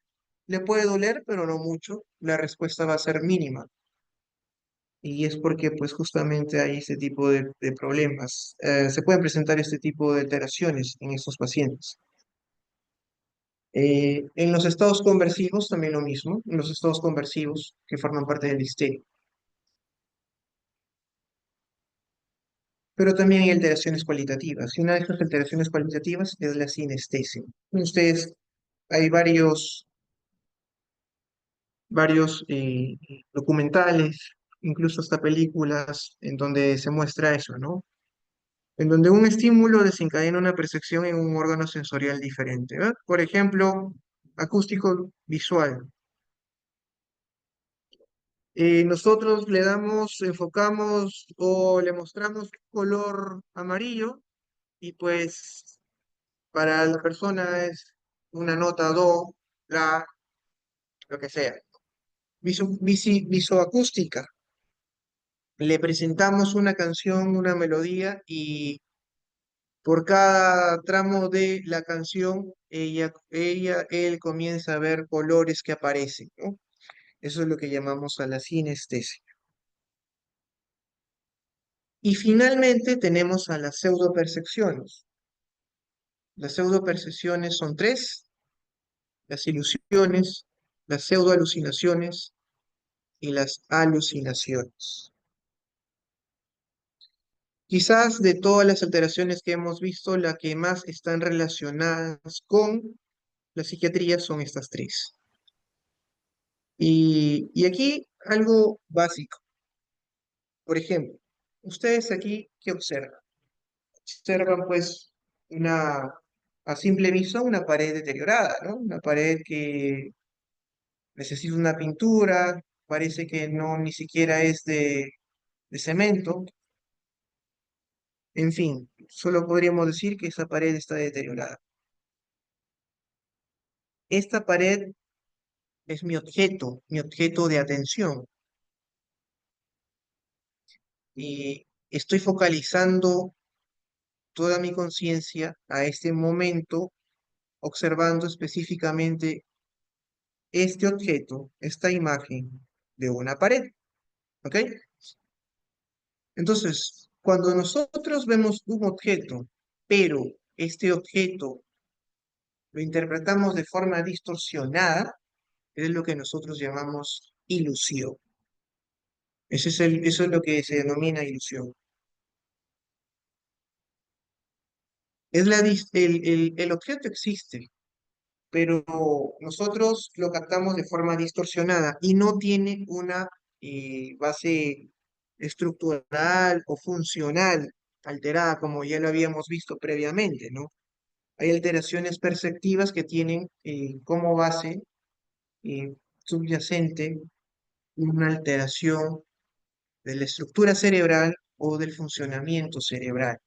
le puede doler, pero no mucho. la respuesta va a ser mínima. Y es porque pues justamente hay este tipo de problemas. Se pueden presentar este tipo de alteraciones en estos pacientes. En los estados conversivos también lo mismo, en los estados conversivos que forman parte del histerio. Pero también hay alteraciones cualitativas. Y una de estas alteraciones cualitativas es la sinestesia. Ustedes, hay varios documentales, incluso hasta películas, en donde se muestra eso, ¿no? En donde un estímulo desencadena una percepción en un órgano sensorial diferente, ¿verdad? Por ejemplo, acústico visual. Nosotros le damos, enfocamos o le mostramos color amarillo y pues para la persona es una nota do, la, lo que sea. Visoacústica. Le presentamos una canción, una melodía y por cada tramo de la canción, él comienza a ver colores que aparecen, ¿no? Eso es lo que llamamos a la sinestesia. Y finalmente tenemos a las pseudopercepciones. Las pseudopercepciones son tres: las ilusiones, las pseudoalucinaciones y las alucinaciones. Quizás de todas las alteraciones que hemos visto, la que más están relacionadas con la psiquiatría son estas tres. Y aquí algo básico. Por ejemplo, ustedes aquí, ¿qué observan? Observan pues a simple vista, una pared deteriorada, ¿no? Una pared que necesita una pintura, parece que no ni siquiera es de cemento. En fin, solo podríamos decir que esa pared está deteriorada. Esta pared es mi objeto de atención. Y estoy focalizando toda mi conciencia a este momento, observando específicamente este objeto, esta imagen de una pared. ¿Ok? Entonces, cuando nosotros vemos un objeto, pero este objeto lo interpretamos de forma distorsionada, es lo que nosotros llamamos ilusión. Eso es lo que se denomina ilusión. El objeto existe, pero nosotros lo captamos de forma distorsionada y no tiene una base estructural o funcional alterada, como ya lo habíamos visto previamente, ¿no? Hay alteraciones perceptivas que tienen como base subyacente una alteración de la estructura cerebral o del funcionamiento cerebral.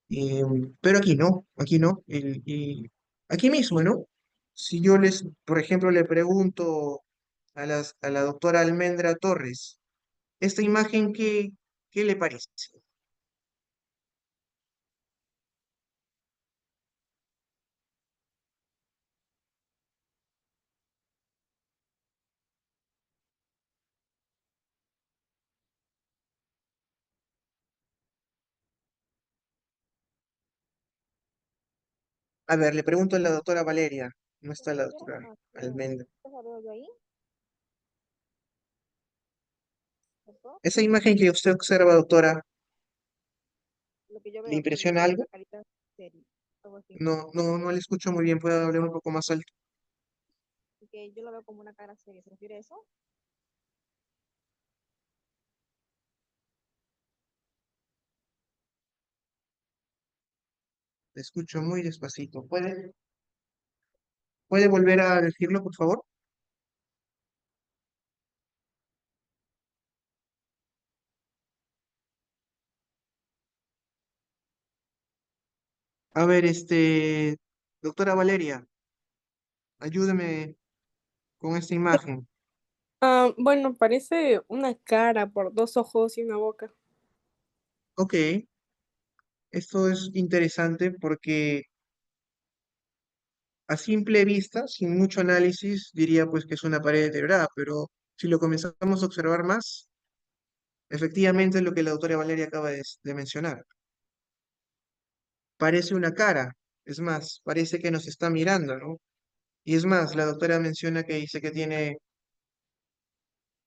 Pero aquí no, aquí mismo, ¿no? Si yo por ejemplo, le pregunto a la doctora Almendra Torres, esta imagen, ¿qué le parece? A ver, le pregunto a la doctora Valeria, no está la doctora Almendra. Esa imagen que usted observa, doctora, ¿le impresiona algo? No le escucho muy bien, puede hablar un poco más alto. Le escucho muy despacito. ¿Puede volver a decirlo, por favor? A ver, doctora Valeria, ayúdeme con esta imagen. Bueno, parece una cara por dos ojos y una boca. Ok, esto es interesante porque a simple vista, sin mucho análisis, diría pues que es una pared deteriorada, pero si lo comenzamos a observar más, efectivamente es lo que la doctora Valeria acaba de mencionar. Parece una cara, es más, parece que nos está mirando, ¿no? Y es más, la doctora menciona que dice que tiene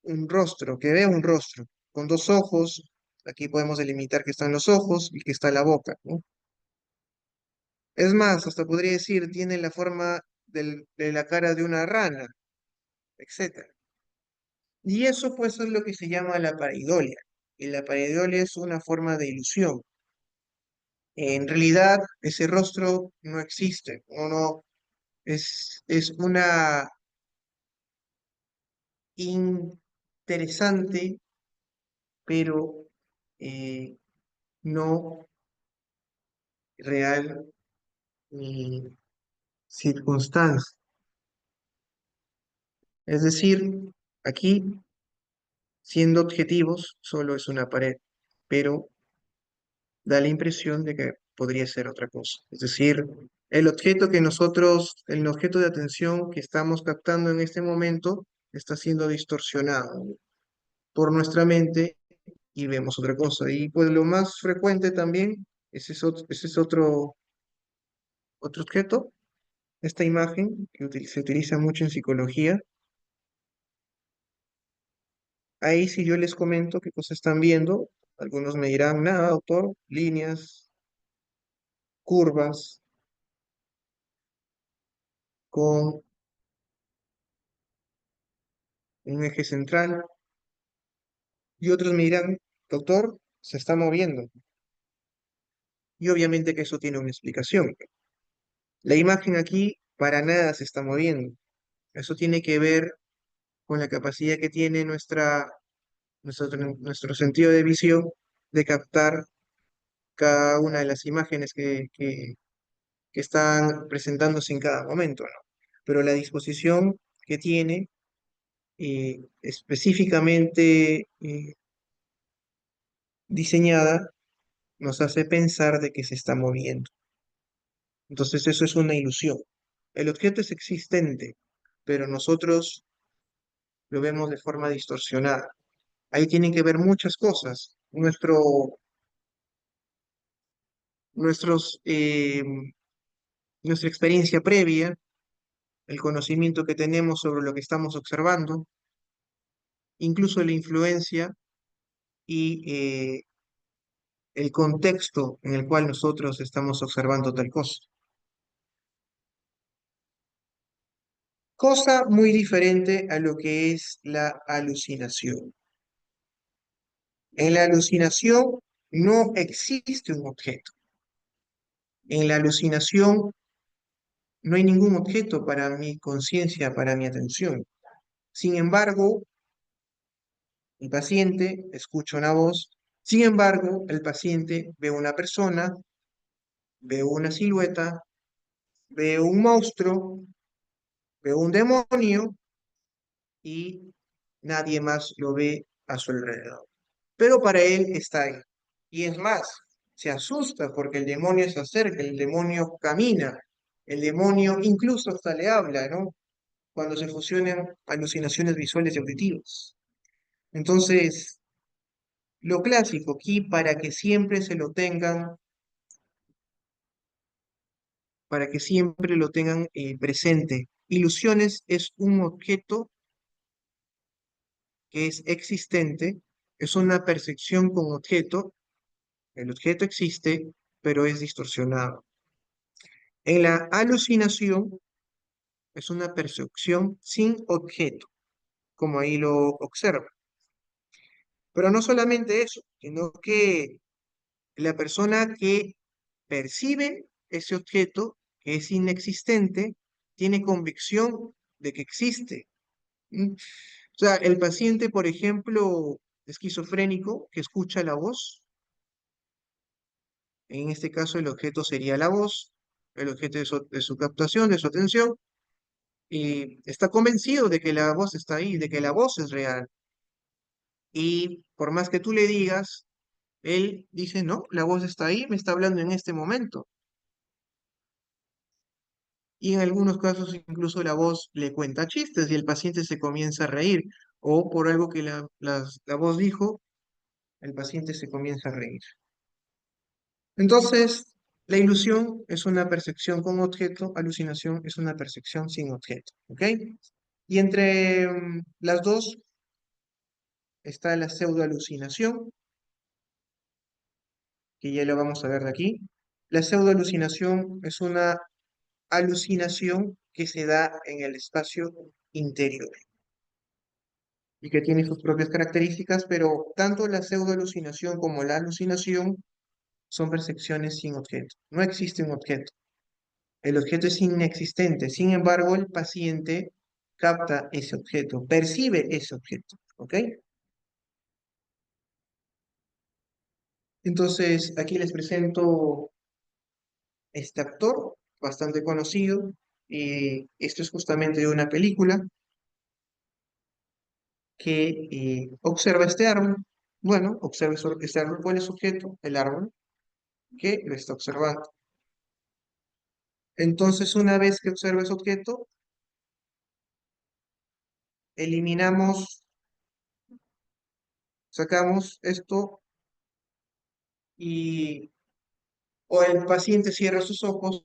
un rostro, que ve un rostro, con dos ojos, aquí podemos delimitar que están los ojos y que está la boca, ¿no? Es más, hasta podría decir, tiene la forma de la cara de una rana, etcétera. Y eso pues es lo que se llama la pareidolia. Y la pareidolia es una forma de ilusión. En realidad, ese rostro no existe, o no, es una interesante, pero no real circunstancia. Es decir, aquí, siendo objetivos, solo es una pared, pero da la impresión de que podría ser otra cosa. Es decir, el objeto de atención que estamos captando en este momento está siendo distorsionado por nuestra mente y vemos otra cosa. Y pues lo más frecuente también, ese es otro objeto, esta imagen que se utiliza mucho en psicología. Ahí si yo les comento qué cosas están viendo, algunos me dirán, nada, doctor, líneas, curvas, con un eje central, y otros me dirán, doctor, se está moviendo. Y obviamente que eso tiene una explicación. La imagen aquí para nada se está moviendo. Eso tiene que ver con la capacidad que tiene nuestro sentido de visión de captar cada una de las imágenes que están presentándose en cada momento, ¿no? Pero la disposición que tiene específicamente diseñada nos hace pensar de que se está moviendo. Entonces eso es una ilusión. El objeto es existente, pero nosotros lo vemos de forma distorsionada. Ahí tienen que ver muchas cosas. Nuestros, nuestra experiencia previa, el conocimiento que tenemos sobre lo que estamos observando, incluso la influencia y el contexto en el cual nosotros estamos observando tal cosa. Cosa muy diferente a lo que es la alucinación. En la alucinación no existe un objeto. En la alucinación no hay ningún objeto para mi conciencia, para mi atención. Sin embargo, el paciente escucha una voz. Sin embargo, el paciente ve una persona, ve una silueta, ve un monstruo, ve un demonio y nadie más lo ve a su alrededor. Pero para él está ahí. Y es más, se asusta porque el demonio se acerca, el demonio camina, el demonio incluso hasta le habla, ¿no? Cuando se fusionan alucinaciones visuales y auditivas. Entonces, lo clásico aquí para que siempre se lo tengan, para que siempre lo tengan presente. Ilusiones es un objeto que es existente, es una percepción con objeto. El objeto existe, pero es distorsionado. En la alucinación es una percepción sin objeto, como ahí lo observa. Pero no solamente eso, sino que la persona que percibe ese objeto, que es inexistente, tiene convicción de que existe. ¿Mm? O sea, el paciente, por ejemplo, esquizofrénico, que escucha la voz, en este caso el objeto sería la voz, el objeto de su captación, de su atención, y está convencido de que la voz está ahí, de que la voz es real. Y por más que tú le digas, él dice, no, la voz está ahí, me está hablando en este momento. y en algunos casos incluso la voz le cuenta chistes y el paciente se comienza a reír, o por algo que la voz dijo, el paciente se comienza a reír. Entonces, la ilusión es una percepción con objeto, alucinación es una percepción sin objeto, ¿ok? Y entre las dos está la pseudoalucinación, que ya lo vamos a ver de aquí. La pseudoalucinación es una alucinación que se da en el espacio interior y que tiene sus propias características, pero tanto la pseudoalucinación como la alucinación son percepciones sin objeto. No existe un objeto. El objeto es inexistente. Sin embargo, el paciente capta ese objeto, percibe ese objeto. ¿Ok? Entonces, aquí les presento este actor bastante conocido. Y esto es justamente de una película que observa este árbol. Bueno, observa este árbol. ¿Cuál es su objeto? El árbol que lo está observando. Entonces, una vez que observa ese objeto, eliminamos, sacamos esto y o el paciente cierra sus ojos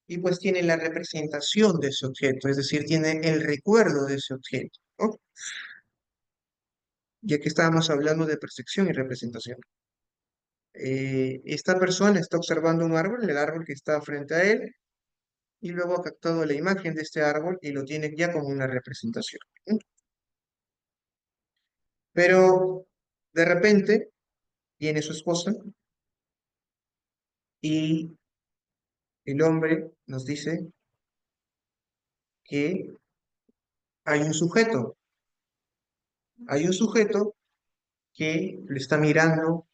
y pues tiene la representación de ese objeto, es decir, tiene el recuerdo de ese objeto, ¿no? Ya que estábamos hablando de percepción y representación. Esta persona está observando un árbol, el árbol que está frente a él, y luego ha captado la imagen de este árbol y lo tiene ya como una representación, ¿no? Pero de repente viene su esposa y el hombre nos dice que hay un sujeto, hay un sujeto que lo está mirando,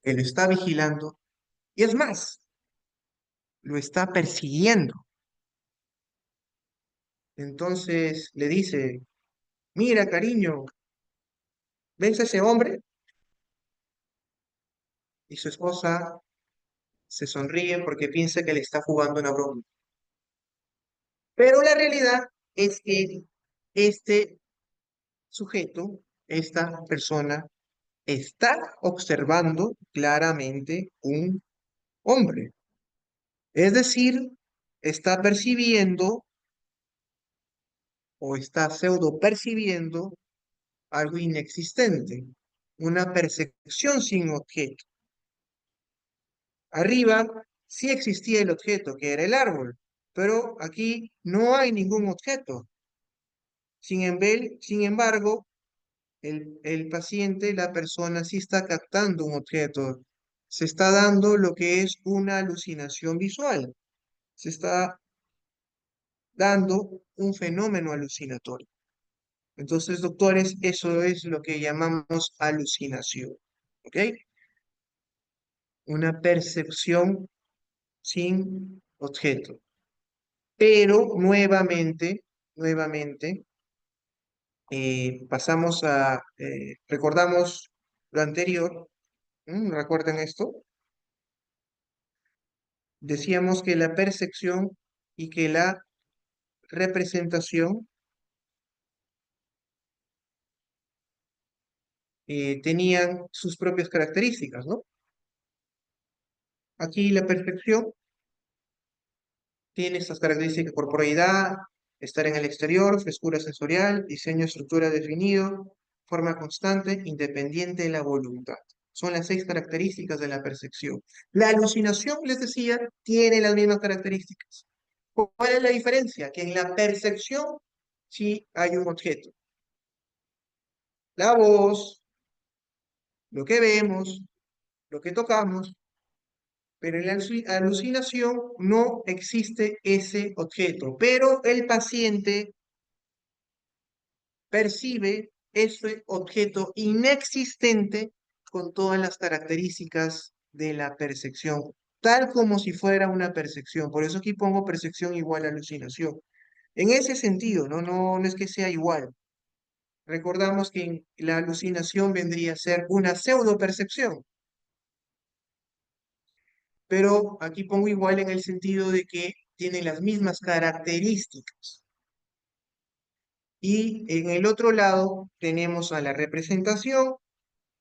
que lo está vigilando, y es más, lo está persiguiendo. Entonces le dice, mira, cariño, ¿ves a ese hombre? Y su esposa se sonríe porque piensa que le está jugando una broma. Pero la realidad es que este sujeto, esta persona, está observando claramente un hombre. Es decir, está percibiendo o está pseudo percibiendo algo inexistente, una percepción sin objeto. Arriba sí existía el objeto, que era el árbol, pero aquí no hay ningún objeto. Sin embargo, el paciente, la persona, sí está captando un objeto. Se está dando lo que es una alucinación visual. Se está dando un fenómeno alucinatorio. Entonces, doctores, eso es lo que llamamos alucinación. ¿Ok? Una percepción sin objeto. Pero nuevamente, pasamos a, recordamos lo anterior. ¿Recuerden esto? Decíamos que la percepción y que la representación tenían sus propias características, ¿no? Aquí la percepción tiene estas características: corporeidad, estar en el exterior, frescura sensorial, diseño, estructura definido, forma constante, independiente de la voluntad. Son las 6 características de la percepción. La alucinación, les decía, tiene las mismas características. ¿Cuál es la diferencia? Que en la percepción sí hay un objeto. La voz, lo que vemos, lo que tocamos, pero en la alucinación no existe ese objeto, pero el paciente percibe ese objeto inexistente con todas las características de la percepción, tal como si fuera una percepción. Por eso aquí pongo percepción igual a alucinación. En ese sentido, no es que sea igual. Recordamos que la alucinación vendría a ser una pseudo percepción, pero aquí pongo igual en el sentido de que tienen las mismas características. Y en el otro lado tenemos a la representación.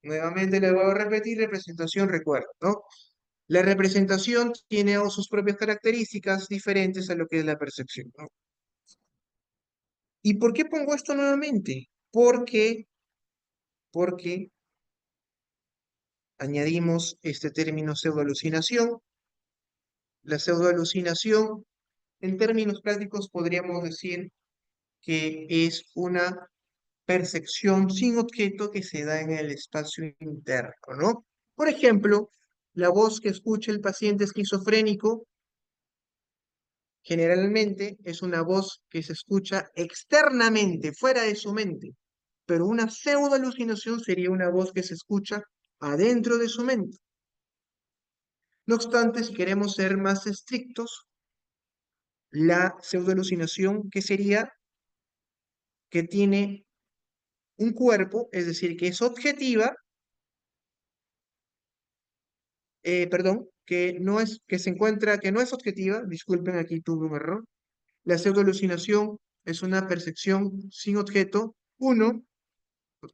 Nuevamente le voy a repetir, representación, recuerda, ¿no? La representación tiene sus propias características diferentes a lo que es la percepción, ¿no? ¿Y por qué pongo esto nuevamente? Porque añadimos este término pseudoalucinación. La pseudoalucinación, en términos prácticos, podríamos decir que es una percepción sin objeto que se da en el espacio interno, ¿no? Por ejemplo, la voz que escucha el paciente esquizofrénico generalmente es una voz que se escucha externamente, fuera de su mente, pero una pseudoalucinación sería una voz que se escucha adentro de su mente. No obstante, si queremos ser más estrictos, la pseudoalucinación, que sería que tiene un cuerpo, es decir, que es objetiva, perdón, que se encuentra, que no es objetiva, disculpen, aquí tuve un error. La pseudoalucinación es una percepción sin objeto, uno,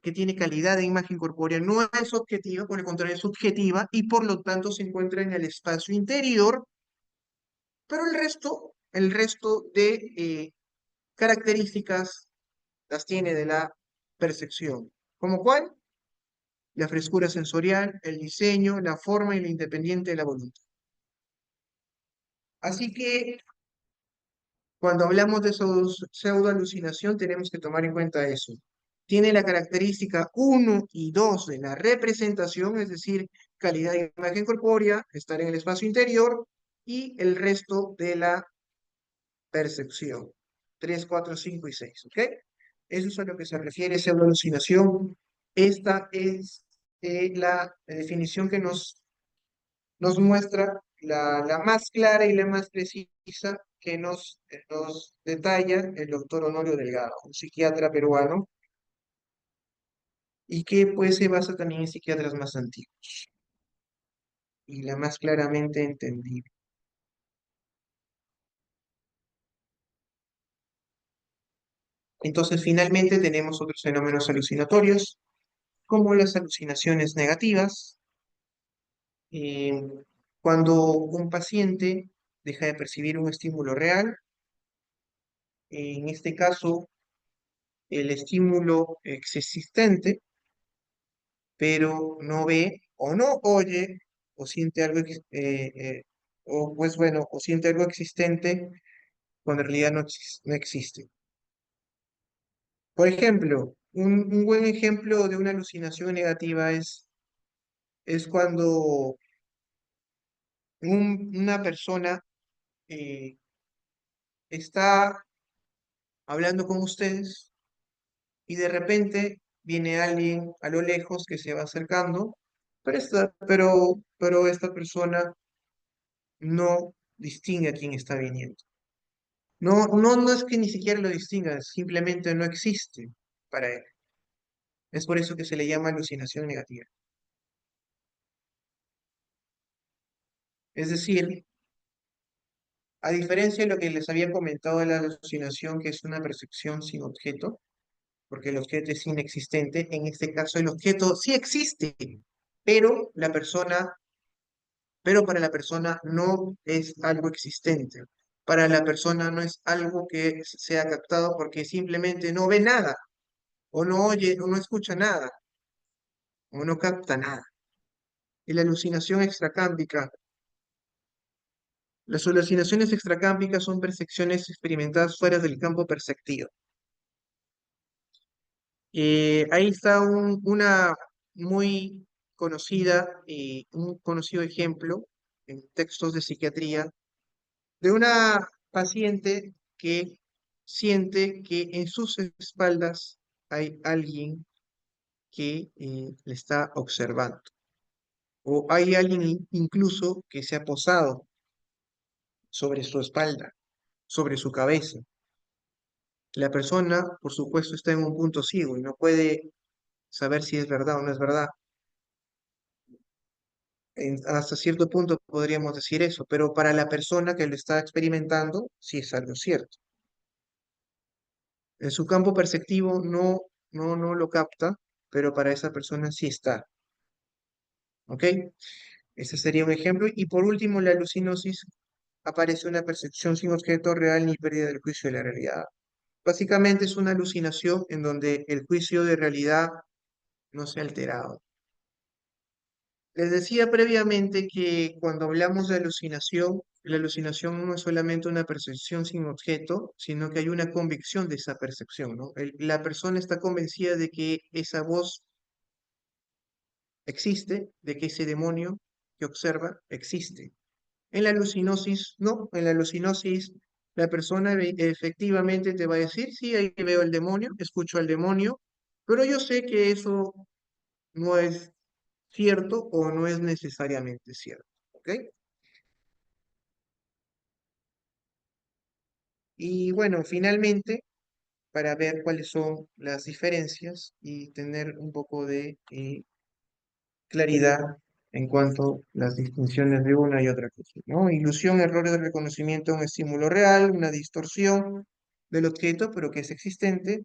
que tiene calidad de imagen corpórea, no es objetiva, por el contrario, es subjetiva y por lo tanto se encuentra en el espacio interior, pero el resto de características las tiene de la percepción. ¿Como cuál? La frescura sensorial, el diseño, la forma y lo independiente de la voluntad. Así que cuando hablamos de pseudoalucinación tenemos que tomar en cuenta eso. Tiene la característica uno y 2 de la representación, es decir, calidad de imagen corpórea, estar en el espacio interior, y el resto de la percepción. 3, 4, 5 y 6, ¿ok? Eso es a lo que se refiere pseudoalucinación. Esta es la definición que nos muestra la más clara y la más precisa que nos detalla el doctor Honorio Delgado, un psiquiatra peruano, y que pues se basa también en psiquiatras más antiguos y la más claramente entendible. Entonces, finalmente tenemos otros fenómenos alucinatorios, como las alucinaciones negativas, eh, cuando un paciente deja de percibir un estímulo real, en este caso el estímulo existente, pero no ve o no oye o siente algo, o pues bueno, o siente algo existente cuando en realidad no existe. Por ejemplo, un buen ejemplo de una alucinación negativa es cuando una persona eh, está hablando con ustedes y de repente viene alguien a lo lejos que se va acercando, pero esta persona no distingue a quién está viniendo. No es que ni siquiera lo distinga, simplemente no existe para él. Es por eso que se le llama alucinación negativa. Es decir, a diferencia de lo que les había comentado de la alucinación, que es una percepción sin objeto, porque el objeto es inexistente, en este caso el objeto sí existe, pero pero para la persona no es algo existente. Para la persona no es algo que sea captado porque simplemente no ve nada, o no oye, o no escucha nada, o no capta nada. Y la alucinación extracámbica. Las alucinaciones extracámbicas son percepciones experimentadas fuera del campo perceptivo. Ahí está una muy conocida, un conocido ejemplo en textos de psiquiatría de una paciente que siente que en sus espaldas hay alguien que le está observando. O hay alguien incluso que se ha posado sobre su espalda, sobre su cabeza. La persona, por supuesto, está en un punto ciego y no puede saber si es verdad o no es verdad. hasta cierto punto podríamos decir eso, pero para la persona que lo está experimentando, sí es algo cierto. En su campo perceptivo no lo capta, pero para esa persona sí está. ¿Ok? Ese sería un ejemplo. Y por último, la alucinosis aparece una percepción sin objeto real ni pérdida del juicio de la realidad. Básicamente es una alucinación en donde el juicio de realidad no se ha alterado. Les decía previamente que cuando hablamos de alucinación, la alucinación no es solamente una percepción sin objeto, sino que hay una convicción de esa percepción, ¿no? La persona está convencida de que esa voz existe, de que ese demonio que observa existe. En la alucinosis, no, en la alucinosis la persona efectivamente te va a decir, sí, ahí veo el demonio, escucho al demonio, pero yo sé que eso no es cierto o no es necesariamente cierto, ¿ok? Y bueno, finalmente, para ver cuáles son las diferencias y tener un poco de claridad en cuanto a las distinciones de una y otra cosa, ¿no? Ilusión, error de reconocimiento de un estímulo real, una distorsión del objeto, pero que es existente,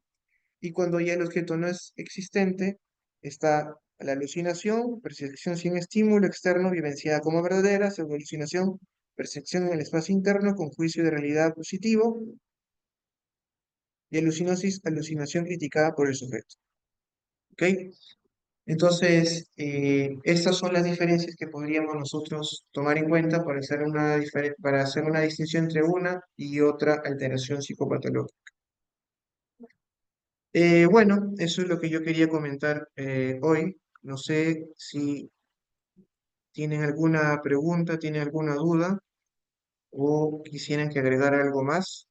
y cuando ya el objeto no es existente, está la alucinación, percepción sin estímulo externo, vivenciada como verdadera, pseudo-alucinación, percepción en el espacio interno con juicio de realidad positivo, y alucinosis, alucinación criticada por el sujeto. ¿Ok? Entonces, estas son las diferencias que podríamos nosotros tomar en cuenta para hacer para hacer una distinción entre una y otra alteración psicopatológica. Bueno, eso es lo que yo quería comentar hoy. No sé si tienen alguna pregunta, tienen alguna duda o quisieran que agregar algo más.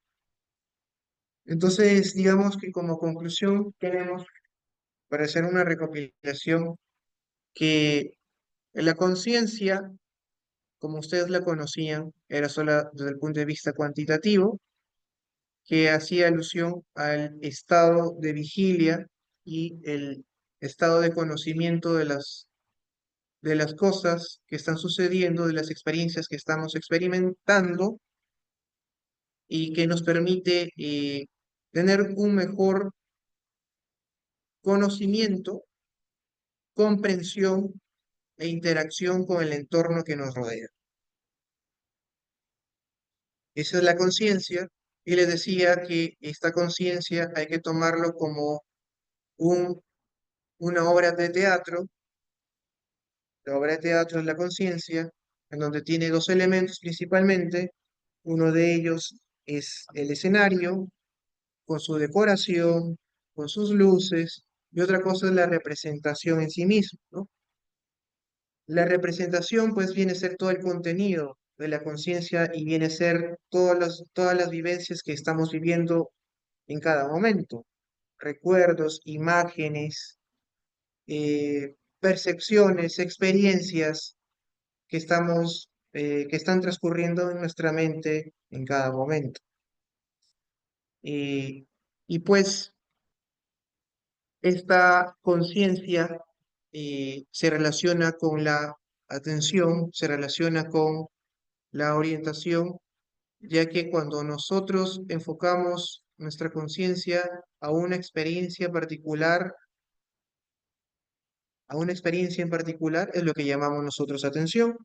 Entonces, digamos que como conclusión tenemos, para hacer una recopilación, que la conciencia, como ustedes la conocían, era sola desde el punto de vista cuantitativo, que hacía alusión al estado de vigilia y el estado de conocimiento de las cosas que están sucediendo, de las experiencias que estamos experimentando y que nos permite tener un mejor conocimiento, comprensión e interacción con el entorno que nos rodea. Esa es la conciencia, y les decía que esta conciencia hay que tomarlo como un, una obra de teatro. La obra de teatro es la conciencia, en donde tiene dos elementos principalmente. Uno de ellos es el escenario, con su decoración, con sus luces, y otra cosa es la representación en sí mismo, ¿no? La representación, pues, viene a ser todo el contenido de la conciencia y viene a ser todas las vivencias que estamos viviendo en cada momento. Recuerdos, imágenes, percepciones, experiencias que están transcurriendo en nuestra mente en cada momento. Y, y pues esta conciencia se relaciona con la atención, se relaciona con la orientación, ya que cuando nosotros enfocamos nuestra conciencia a una experiencia particular, a una experiencia en particular, es lo que llamamos nosotros atención.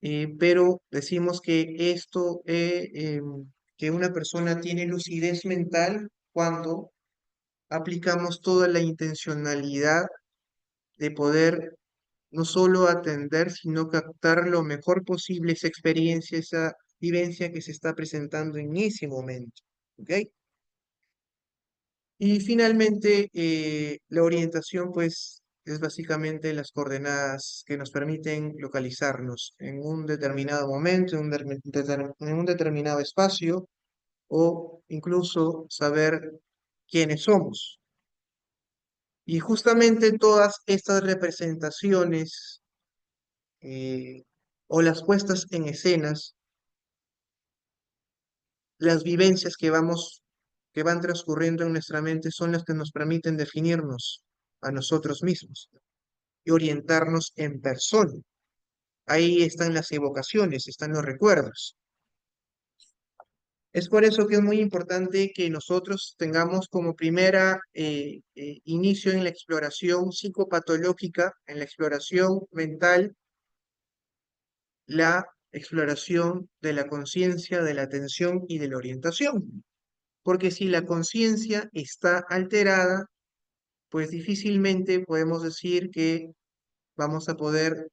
Pero decimos que que una persona tiene lucidez mental cuando aplicamos toda la intencionalidad de poder no solo atender, sino captar lo mejor posible esa experiencia, esa vivencia que se está presentando en ese momento. ¿Ok? Y finalmente, la orientación, pues, es básicamente las coordenadas que nos permiten localizarnos en un determinado momento, en un determinado espacio, o incluso saber quiénes somos. Y justamente todas estas representaciones o las puestas en escenas, las vivencias que van transcurriendo en nuestra mente son las que nos permiten definirnos a nosotros mismos. y orientarnos en persona. Ahí están las evocaciones, están los recuerdos. Es por eso que es muy importante que nosotros tengamos como primera inicio en la exploración psicopatológica, en la exploración mental, la exploración de la conciencia, de la atención y de la orientación. Porque si la conciencia está alterada, pues difícilmente podemos decir que vamos a poder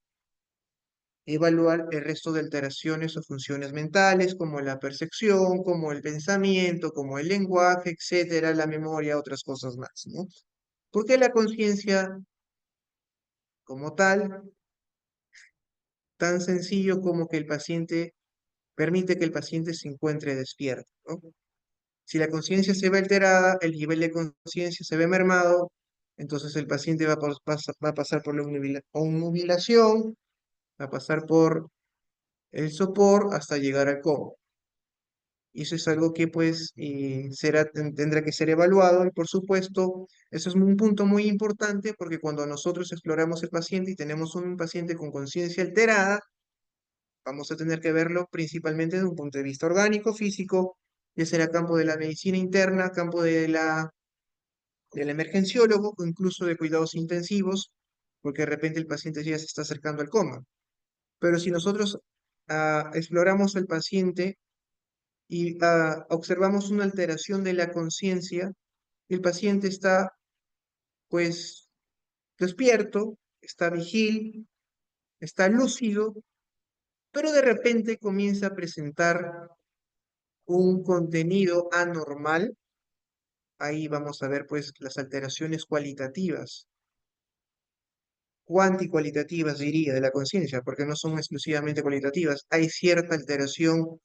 evaluar el resto de alteraciones o funciones mentales, como la percepción, como el pensamiento, como el lenguaje, etcétera, la memoria, otras cosas más, ¿no? Porque la conciencia, como tal, tan sencillo como que el paciente permite que el paciente se encuentre despierto, ¿no? Si la conciencia se ve alterada, el nivel de conciencia se ve mermado, entonces el paciente va a pasar por la obnubilación, va a pasar por el sopor hasta llegar al coma. Y eso es algo que pues tendrá que ser evaluado y por supuesto, eso es un punto muy importante porque cuando nosotros exploramos el paciente y tenemos un paciente con conciencia alterada, vamos a tener que verlo principalmente desde un punto de vista orgánico, físico, ya será campo de la medicina interna, campo del emergenciólogo o incluso de cuidados intensivos, porque de repente el paciente ya se está acercando al coma. Pero si nosotros exploramos al paciente y observamos una alteración de la conciencia, el paciente está pues despierto, está vigil, está lúcido, pero de repente comienza a presentar un contenido anormal. Ahí vamos a ver pues las alteraciones cualitativas, cuanticualitativas diría, de la conciencia, porque no son exclusivamente cualitativas. Hay cierta alteración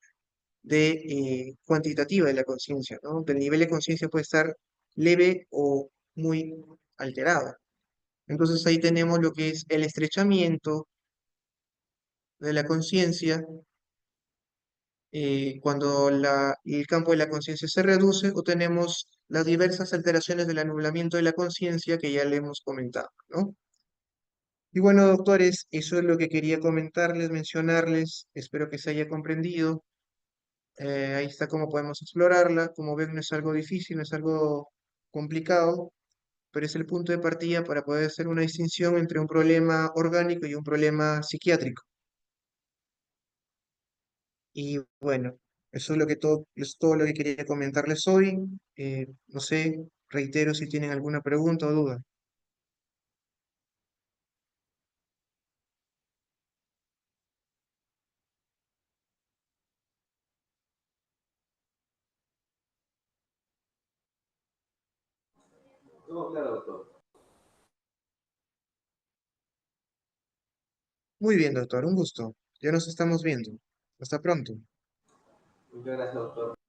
cuantitativa de la conciencia, ¿no? El nivel de conciencia puede estar leve o muy alterado. Entonces ahí tenemos lo que es el estrechamiento de la conciencia cuando el campo de la conciencia se reduce o tenemos las diversas alteraciones del anublamiento de la conciencia que ya le hemos comentado, ¿no? Y bueno, doctores, eso es lo que quería comentarles, mencionarles. Espero que se haya comprendido. Ahí está cómo podemos explorarla. Como ven, no es algo difícil, no es algo complicado, pero es el punto de partida para poder hacer una distinción entre un problema orgánico y un problema psiquiátrico. Y bueno, eso es es todo lo que quería comentarles hoy. No sé, reitero si tienen alguna pregunta o duda. Todo claro, doctor. Muy bien, doctor, un gusto. Ya nos estamos viendo. Hasta pronto. Muchas gracias, doctor.